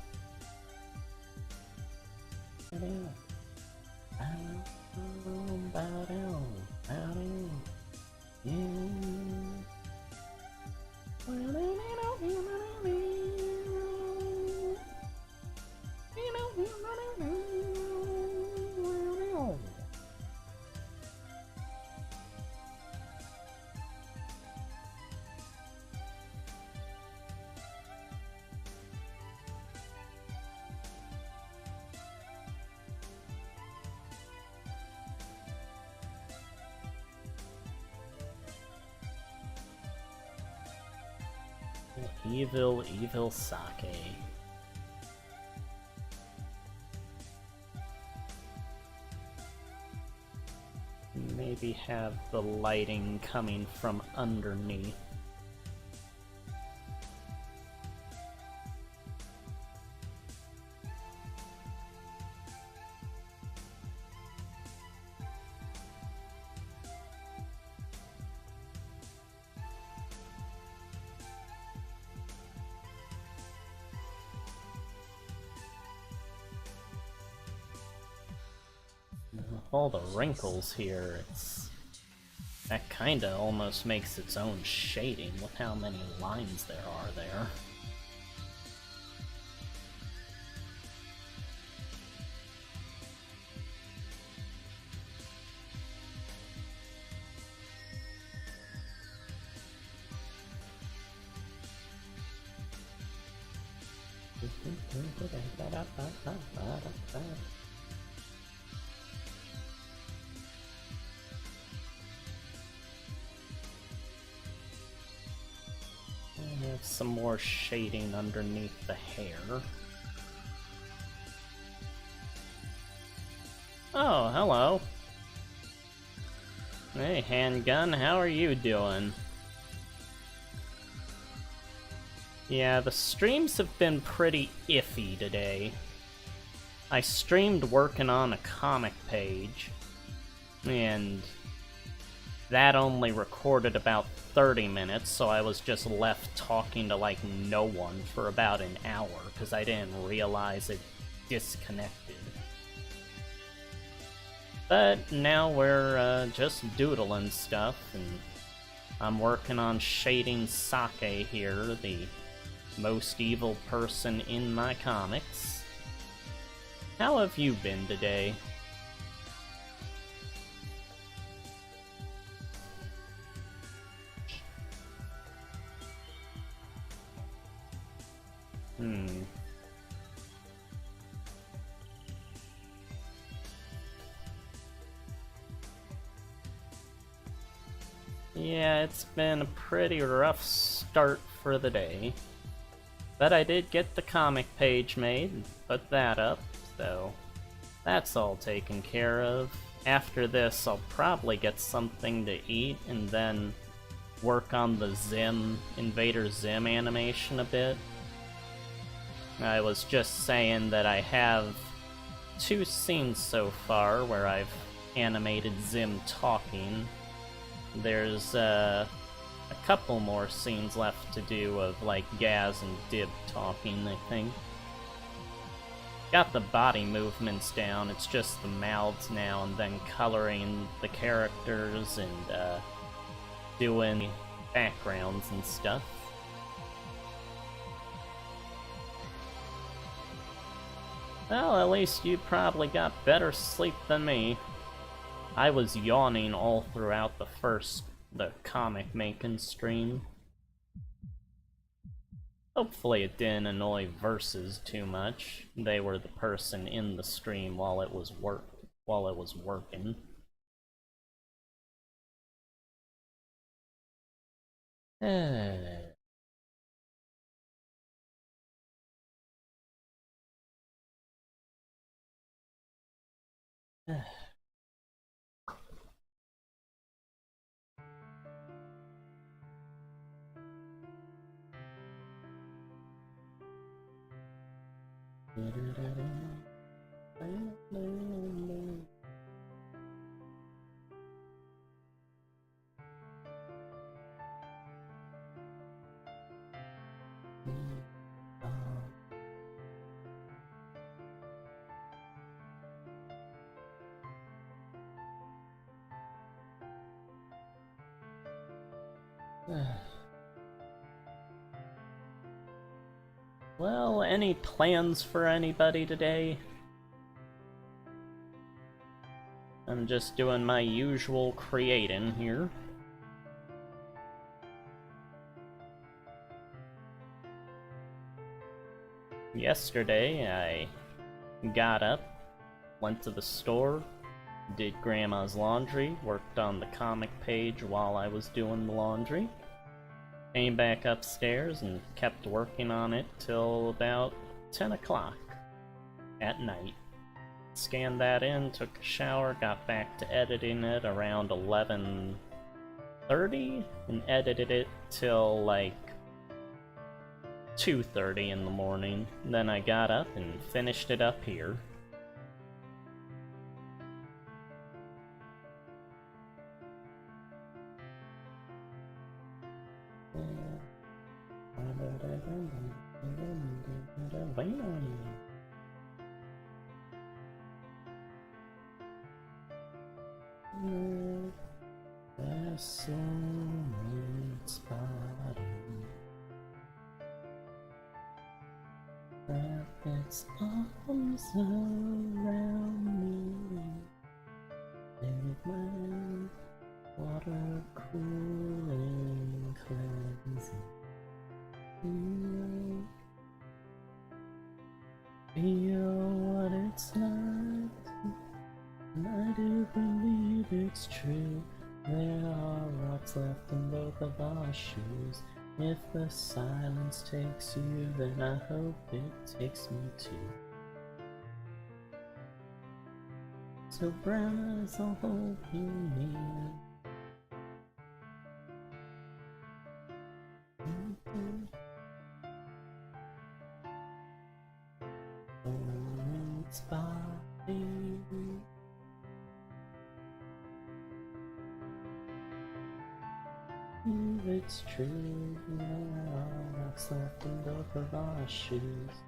Evil sake. Maybe have the lighting coming from underneath. All the wrinkles here, that kinda almost makes its own shading. Look how many lines there are there. Some more shading underneath the hair. Oh, hello. Hey, Handgun, how are you doing? Yeah, the streams have been pretty iffy today. I streamed working on a comic page, and that only recorded about 30 minutes, so I was just left talking to, like, no one for about an hour, because I didn't realize it disconnected. But now we're just doodling stuff, and I'm working on shading Sake here, the most evil person in my comics. How have you been today? Yeah, it's been a pretty rough start for the day. But I did get the comic page made and put that up, so that's all taken care of. After this, I'll probably get something to eat and then work on the Invader Zim animation a bit. I was just saying that I have 2 scenes so far where I've animated Zim talking. There's a couple more scenes left to do of, like, Gaz and Dib talking, I think. Got the body movements down, it's just the mouths now, and then coloring the characters and doing backgrounds and stuff. Well, at least you probably got better sleep than me. I was yawning all throughout the comic making stream. Hopefully it didn't annoy Versus too much. They were the person in the stream while it was working. Well, any plans for anybody today? I'm just doing my usual creating here. Yesterday, I got up, went to the store, did Grandma's laundry, worked on the comic page while I was doing the laundry, came back upstairs and kept working on it till about 10 o'clock at night. Scanned that in, took a shower, got back to editing it around 11:30, and edited it till like 2:30 in the morning. Then I got up and finished it up here. Soulmate's bottom wrap its arms around me, make my water cooling, cleansing. Feel what it's like, and I do believe it's true. There are rocks left in both of our shoes. If the silence takes you, then I hope it takes me too. So brown eyes, I'll hold you near. Soulmate's body. It's true, there are rocks left in both of our shoes.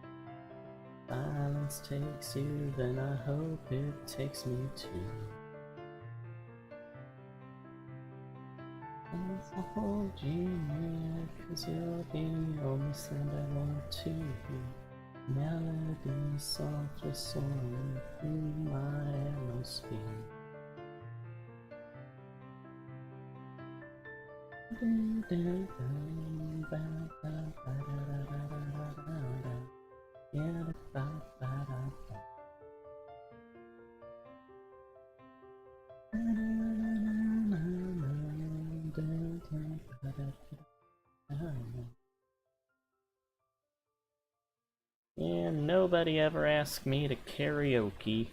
Silence takes you, then I hope it takes me too. I'll hold you near, 'cause you're the only sound I want to hear. Melody softly soaring through my atmosphere. And nobody ever asked me to karaoke.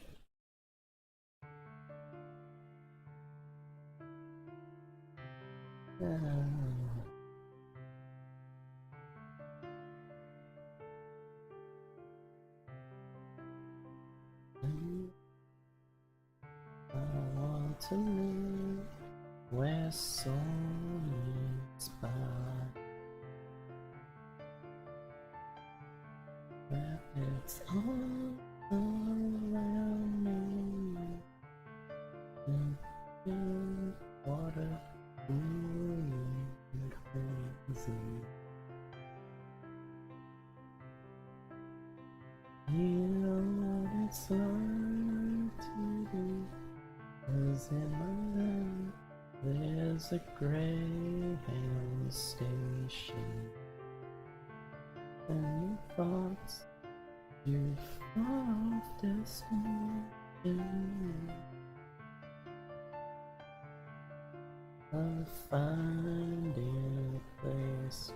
I want to live where soulmates by, where it's all around me, and water cooling crazy. You know what it's like to be, 'cause in my life there's a Greyhound station. Any thoughts you far off destination of finding a place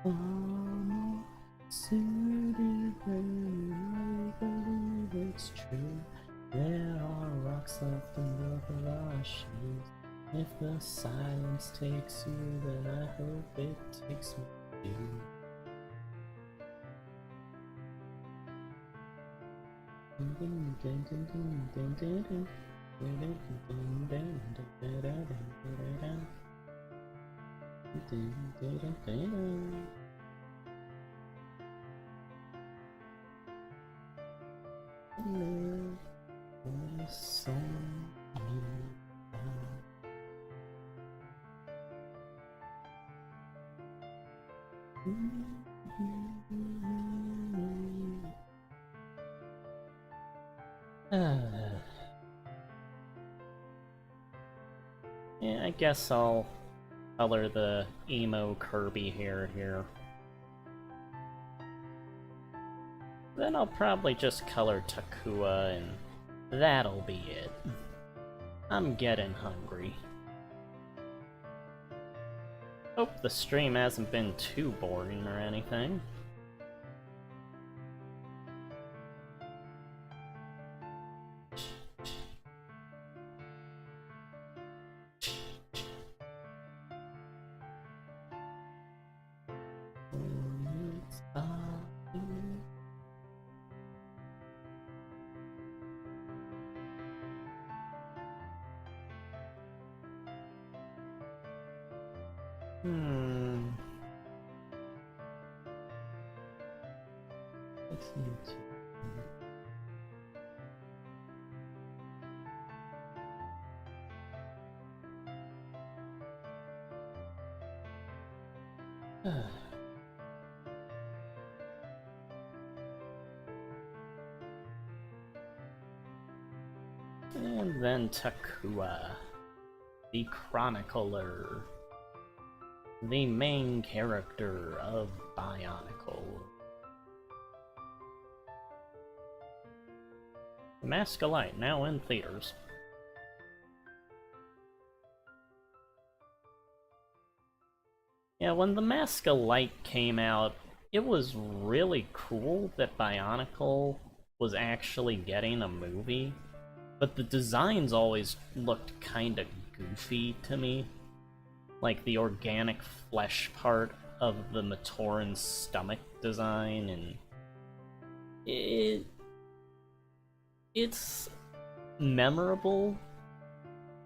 where I'm suited when I believe it's true. There are rocks left in broken washes. If the silence takes you, then I hope it takes me too. Yeah, I guess I'll color the emo Kirby hair here. Then I'll probably just color Takua and that'll be it. I'm getting hungry. Hope the stream hasn't been too boring or anything. And then Takua, the chronicler, the main character of Bionicle. The Mask of Light, now in theaters. Yeah, when The Mask of Light came out, it was really cool that Bionicle was actually getting a movie, but the designs always looked kinda goofy to me. Like the organic flesh part of the Matoran's stomach design, and it's memorable,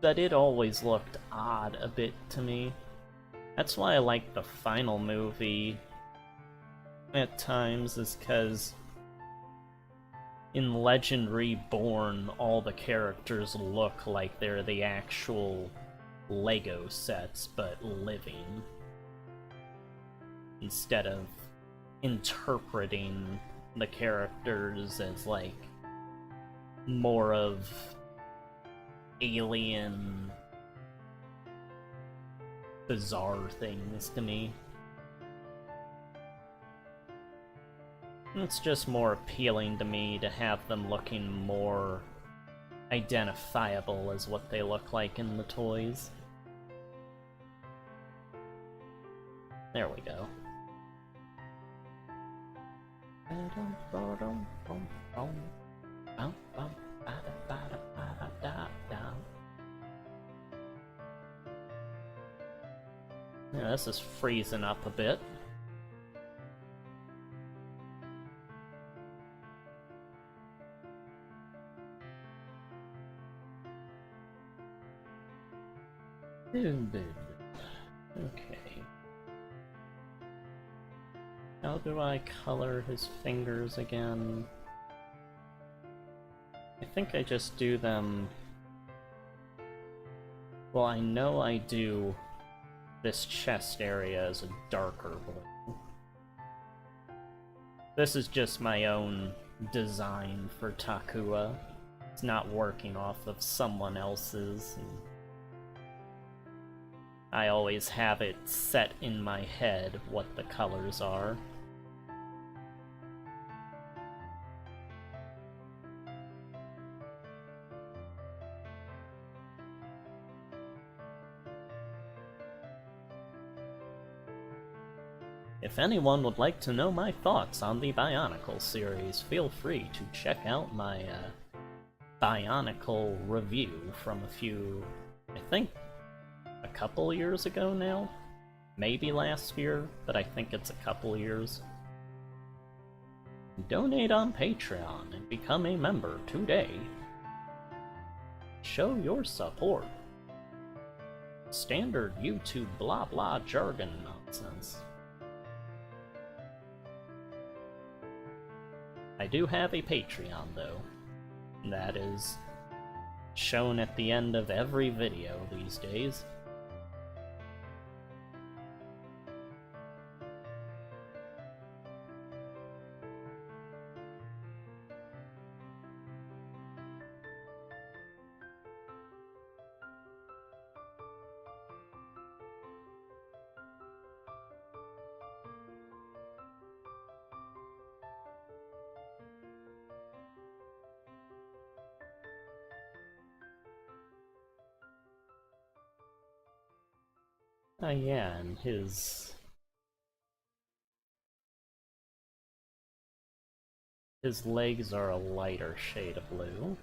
but it always looked odd a bit to me. That's why I like the final movie at times, is because in Legend Reborn, all the characters look like they're the actual Lego sets, but living, instead of interpreting the characters as, like, more of alien, bizarre things to me. It's just more appealing to me to have them looking more identifiable as what they look like in the toys. There we go. Yeah, this is freezing up a bit. Okay. How do I color his fingers again? I think I just do them... Well, I know I do this chest area as a darker blue. This is just my own design for Takua. It's not working off of someone else's. I always have it set in my head what the colors are. If anyone would like to know my thoughts on the Bionicle series, feel free to check out my Bionicle review from I think a couple years ago now? Maybe last year, but I think it's a couple years. Donate on Patreon and become a member today. Show your support. Standard YouTube blah blah jargon nonsense. I do have a Patreon though. That is shown at the end of every video these days. Yeah, and his legs are a lighter shade of blue.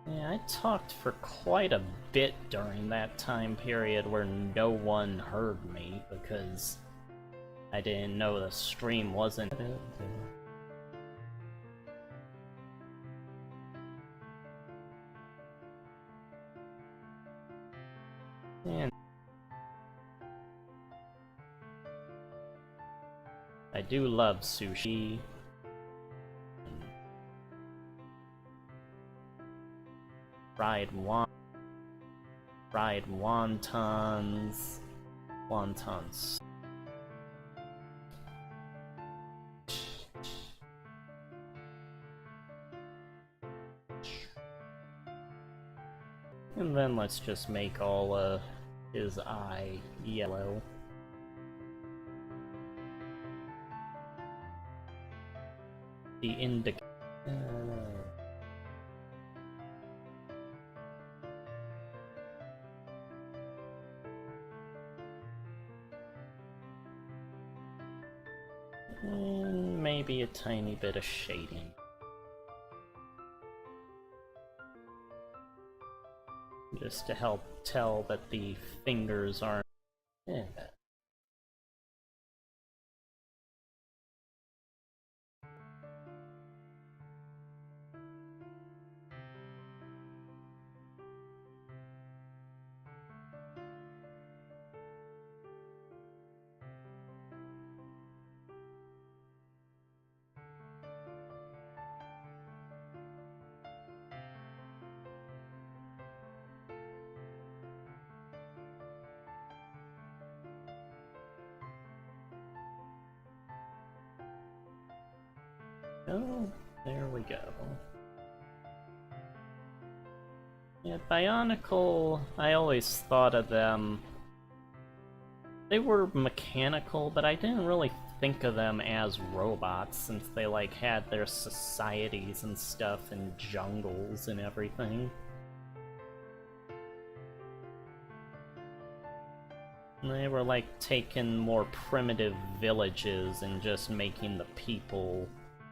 Yeah, I talked for quite a bit during that time period where no one heard me because I didn't know the stream wasn't. And I do love sushi. Fried wontons. And then let's just make all his eye yellow. The indicator. And maybe a tiny bit of shading. Just to help tell that the fingers aren't. Yeah. Oh, there we go. Yeah, Bionicle, I always thought of them. They were mechanical, but I didn't really think of them as robots since they like had their societies and stuff and jungles and everything. And they were like taking more primitive villages and just making the people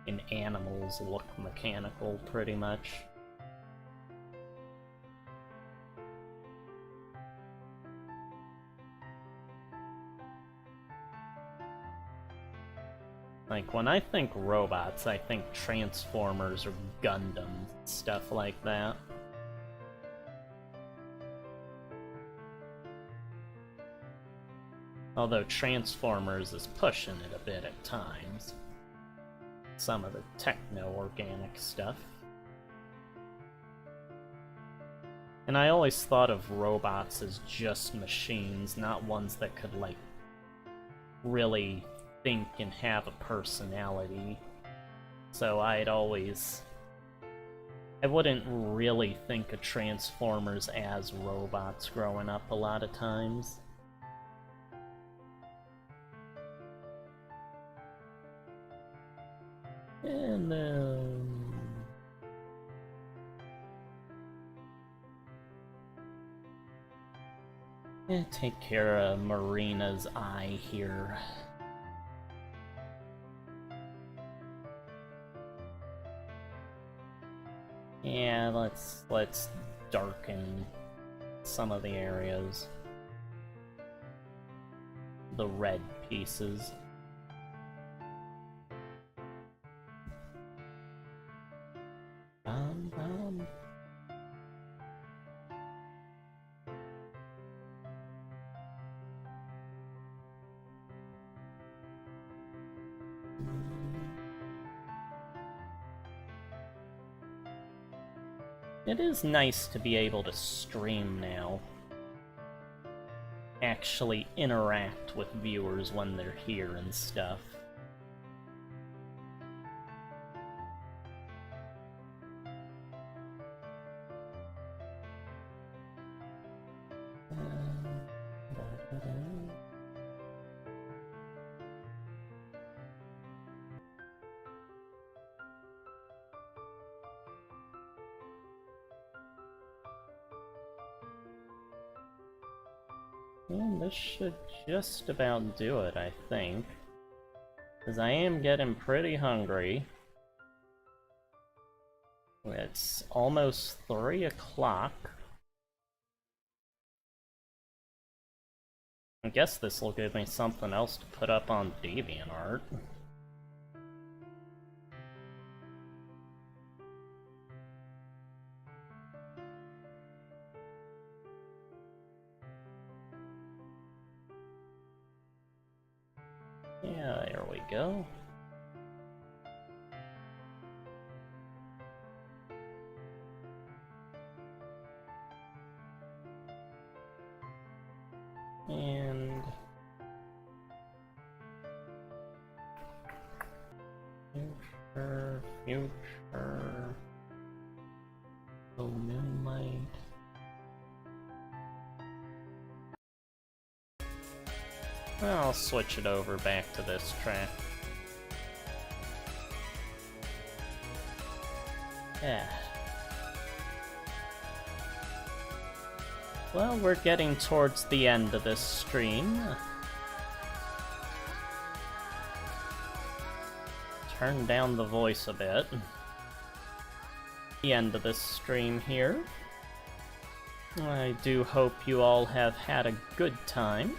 and animals look mechanical, pretty much. Like, when I think robots, I think Transformers or Gundam, stuff like that. Although Transformers is pushing it a bit at times. some of the techno-organic stuff. And I always thought of robots as just machines, not ones that could, like, really think and have a personality. So I wouldn't really think of Transformers as robots growing up a lot of times. And then... take care of Marina's eye here. Yeah, let's darken some of the areas. The red pieces. Bum, bum. It is nice to be able to stream now. Actually interact with viewers when they're here and stuff. And this should just about do it, I think. Because I am getting pretty hungry. It's almost 3 o'clock. I guess this will give me something else to put up on DeviantArt. Yeah, there we go. And future. Oh, moonlight. I'll switch it over back to this track. Yeah. Well, we're getting towards the end of this stream. Turn down the voice a bit. The end of this stream here. I do hope you all have had a good time.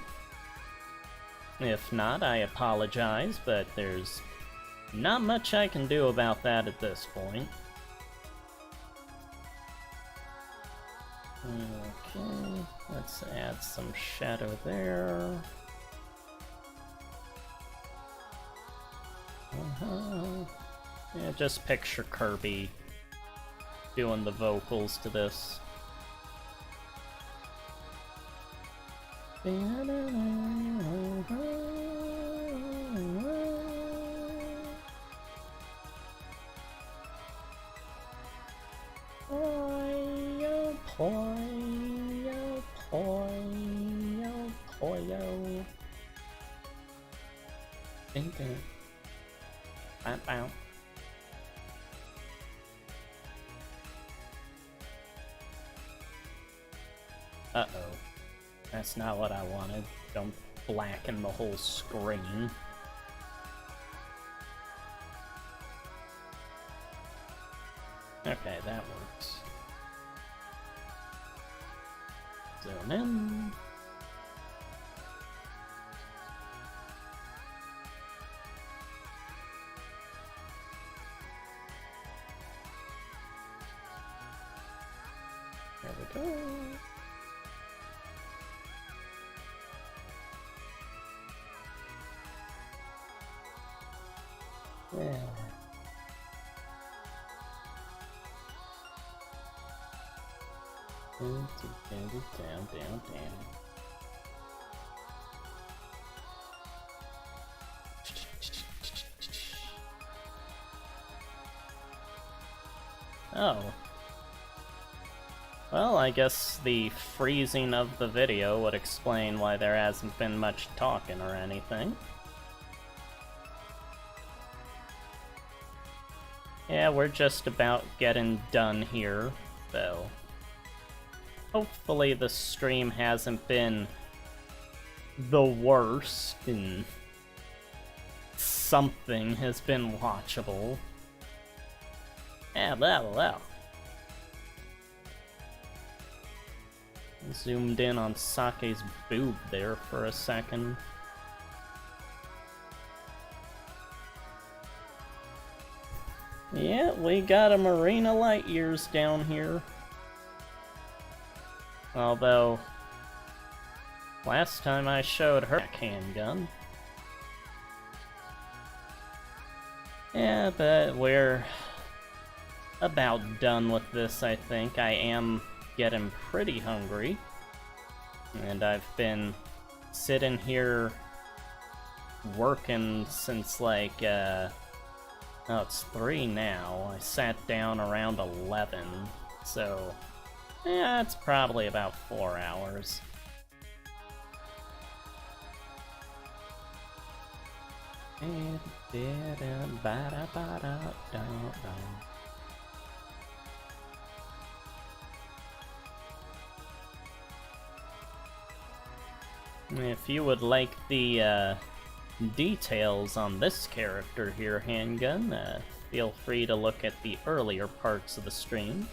If not, I apologize, but there's not much I can do about that at this point. Okay, let's add some shadow there. Yeah, just picture Kirby doing the vocals to this. Uh-oh. That's not what I wanted. Don't blacken the whole screen. Okay, that works. Zoom in. There we go. Yeah. Oh. Well, I guess the freezing of the video would explain why there hasn't been much talking or anything. Yeah, we're just about getting done here, though. Hopefully the stream hasn't been the worst, and something has been watchable. Yeah, well. Zoomed in on Sake's boob there for a second. Yeah, we got a Marina Light Years down here. Although, last time I showed her handgun. Yeah, but we're about done with this, I think. I am getting pretty hungry. And I've been sitting here working since like, oh, it's 3 now. I sat down around 11, so yeah, it's probably about 4 hours. If you would like the details on this character here, Handgun, feel free to look at the earlier parts of the stream.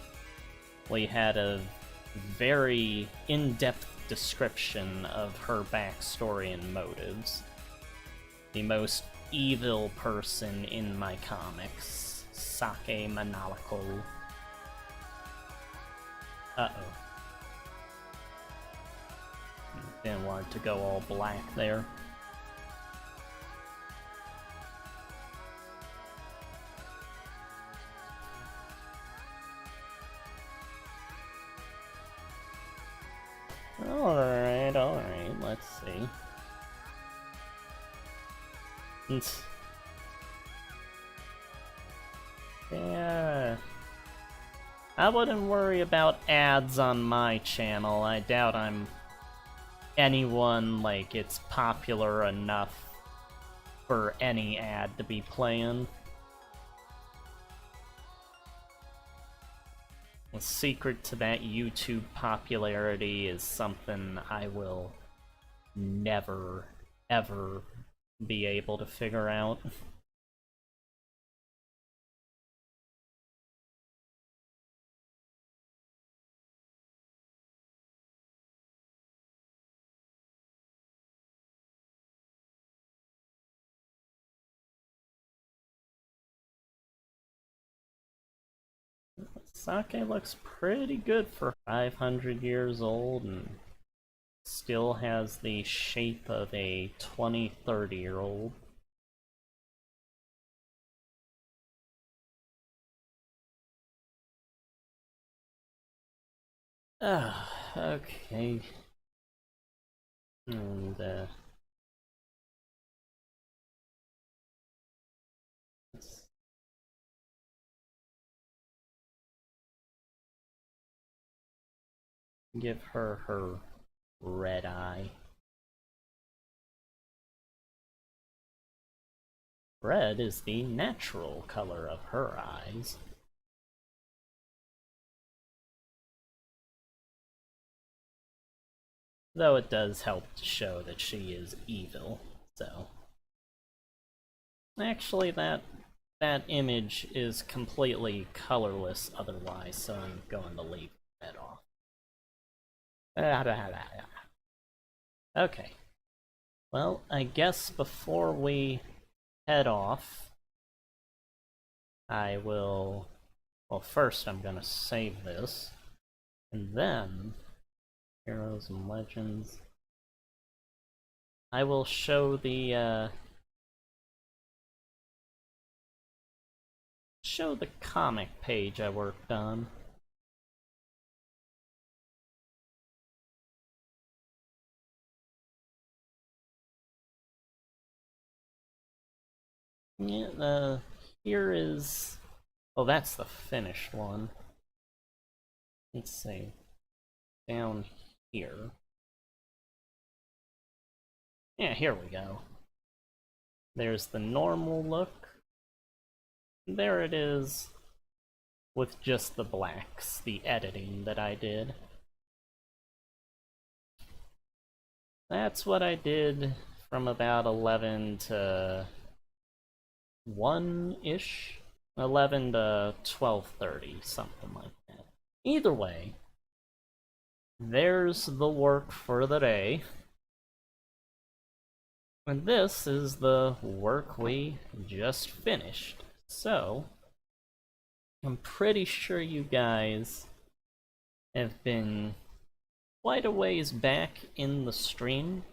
We had a very in-depth description of her backstory and motives. The most evil person in my comics, Sake Manalako. Uh-oh. Didn't want it to go all black there. Alright, let's see. Yeah. I wouldn't worry about ads on my channel. I doubt I'm anyone, like, it's popular enough for any ad to be playing. The secret to that YouTube popularity is something I will never, ever be able to figure out. Sake looks pretty good for 500 years old and still has the shape of a 20-30-year-old. Okay. And, give her her red eye. Red is the natural color of her eyes. Though it does help to show that she is evil, so... Actually, that image is completely colorless otherwise, so I'm going to leave that off. Okay. Well, I guess before we head off, I will... Well, first I'm gonna save this, and then... Heroes and Legends. I will show the, show the comic page I worked on. Yeah, here is... Oh, that's the finished one. Let's see. Down here. Yeah, here we go. There's the normal look. There it is, with just the blacks, the editing that I did. That's what I did from about 11 to 1-ish? 11 to 12:30, something like that. Either way, there's the work for the day. And this is the work we just finished. So, I'm pretty sure you guys have been quite a ways back in the stream.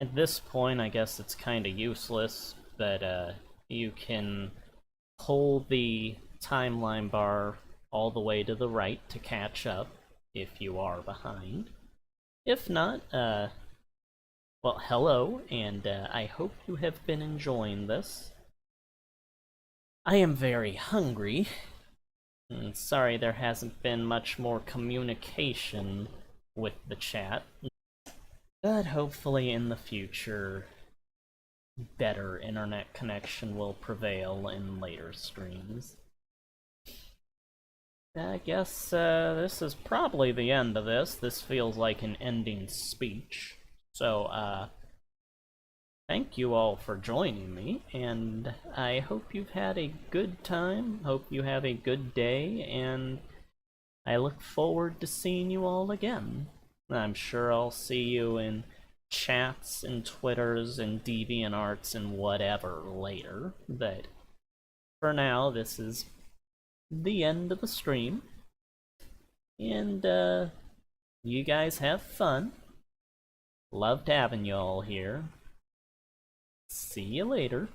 At this point, I guess it's kind of useless, but you can pull the timeline bar all the way to the right to catch up if you are behind. If not, well, hello, and I hope you have been enjoying this. I am very hungry. Sorry there hasn't been much more communication with the chat. But hopefully in the future, better internet connection will prevail in later streams. I guess this is probably the end of this. This feels like an ending speech. So, thank you all for joining me, and I hope you've had a good time, hope you have a good day, and I look forward to seeing you all again. I'm sure I'll see you in chats and Twitters and DeviantArts and whatever later, but for now, this is the end of the stream, and you guys have fun. Loved having you all here. See you later.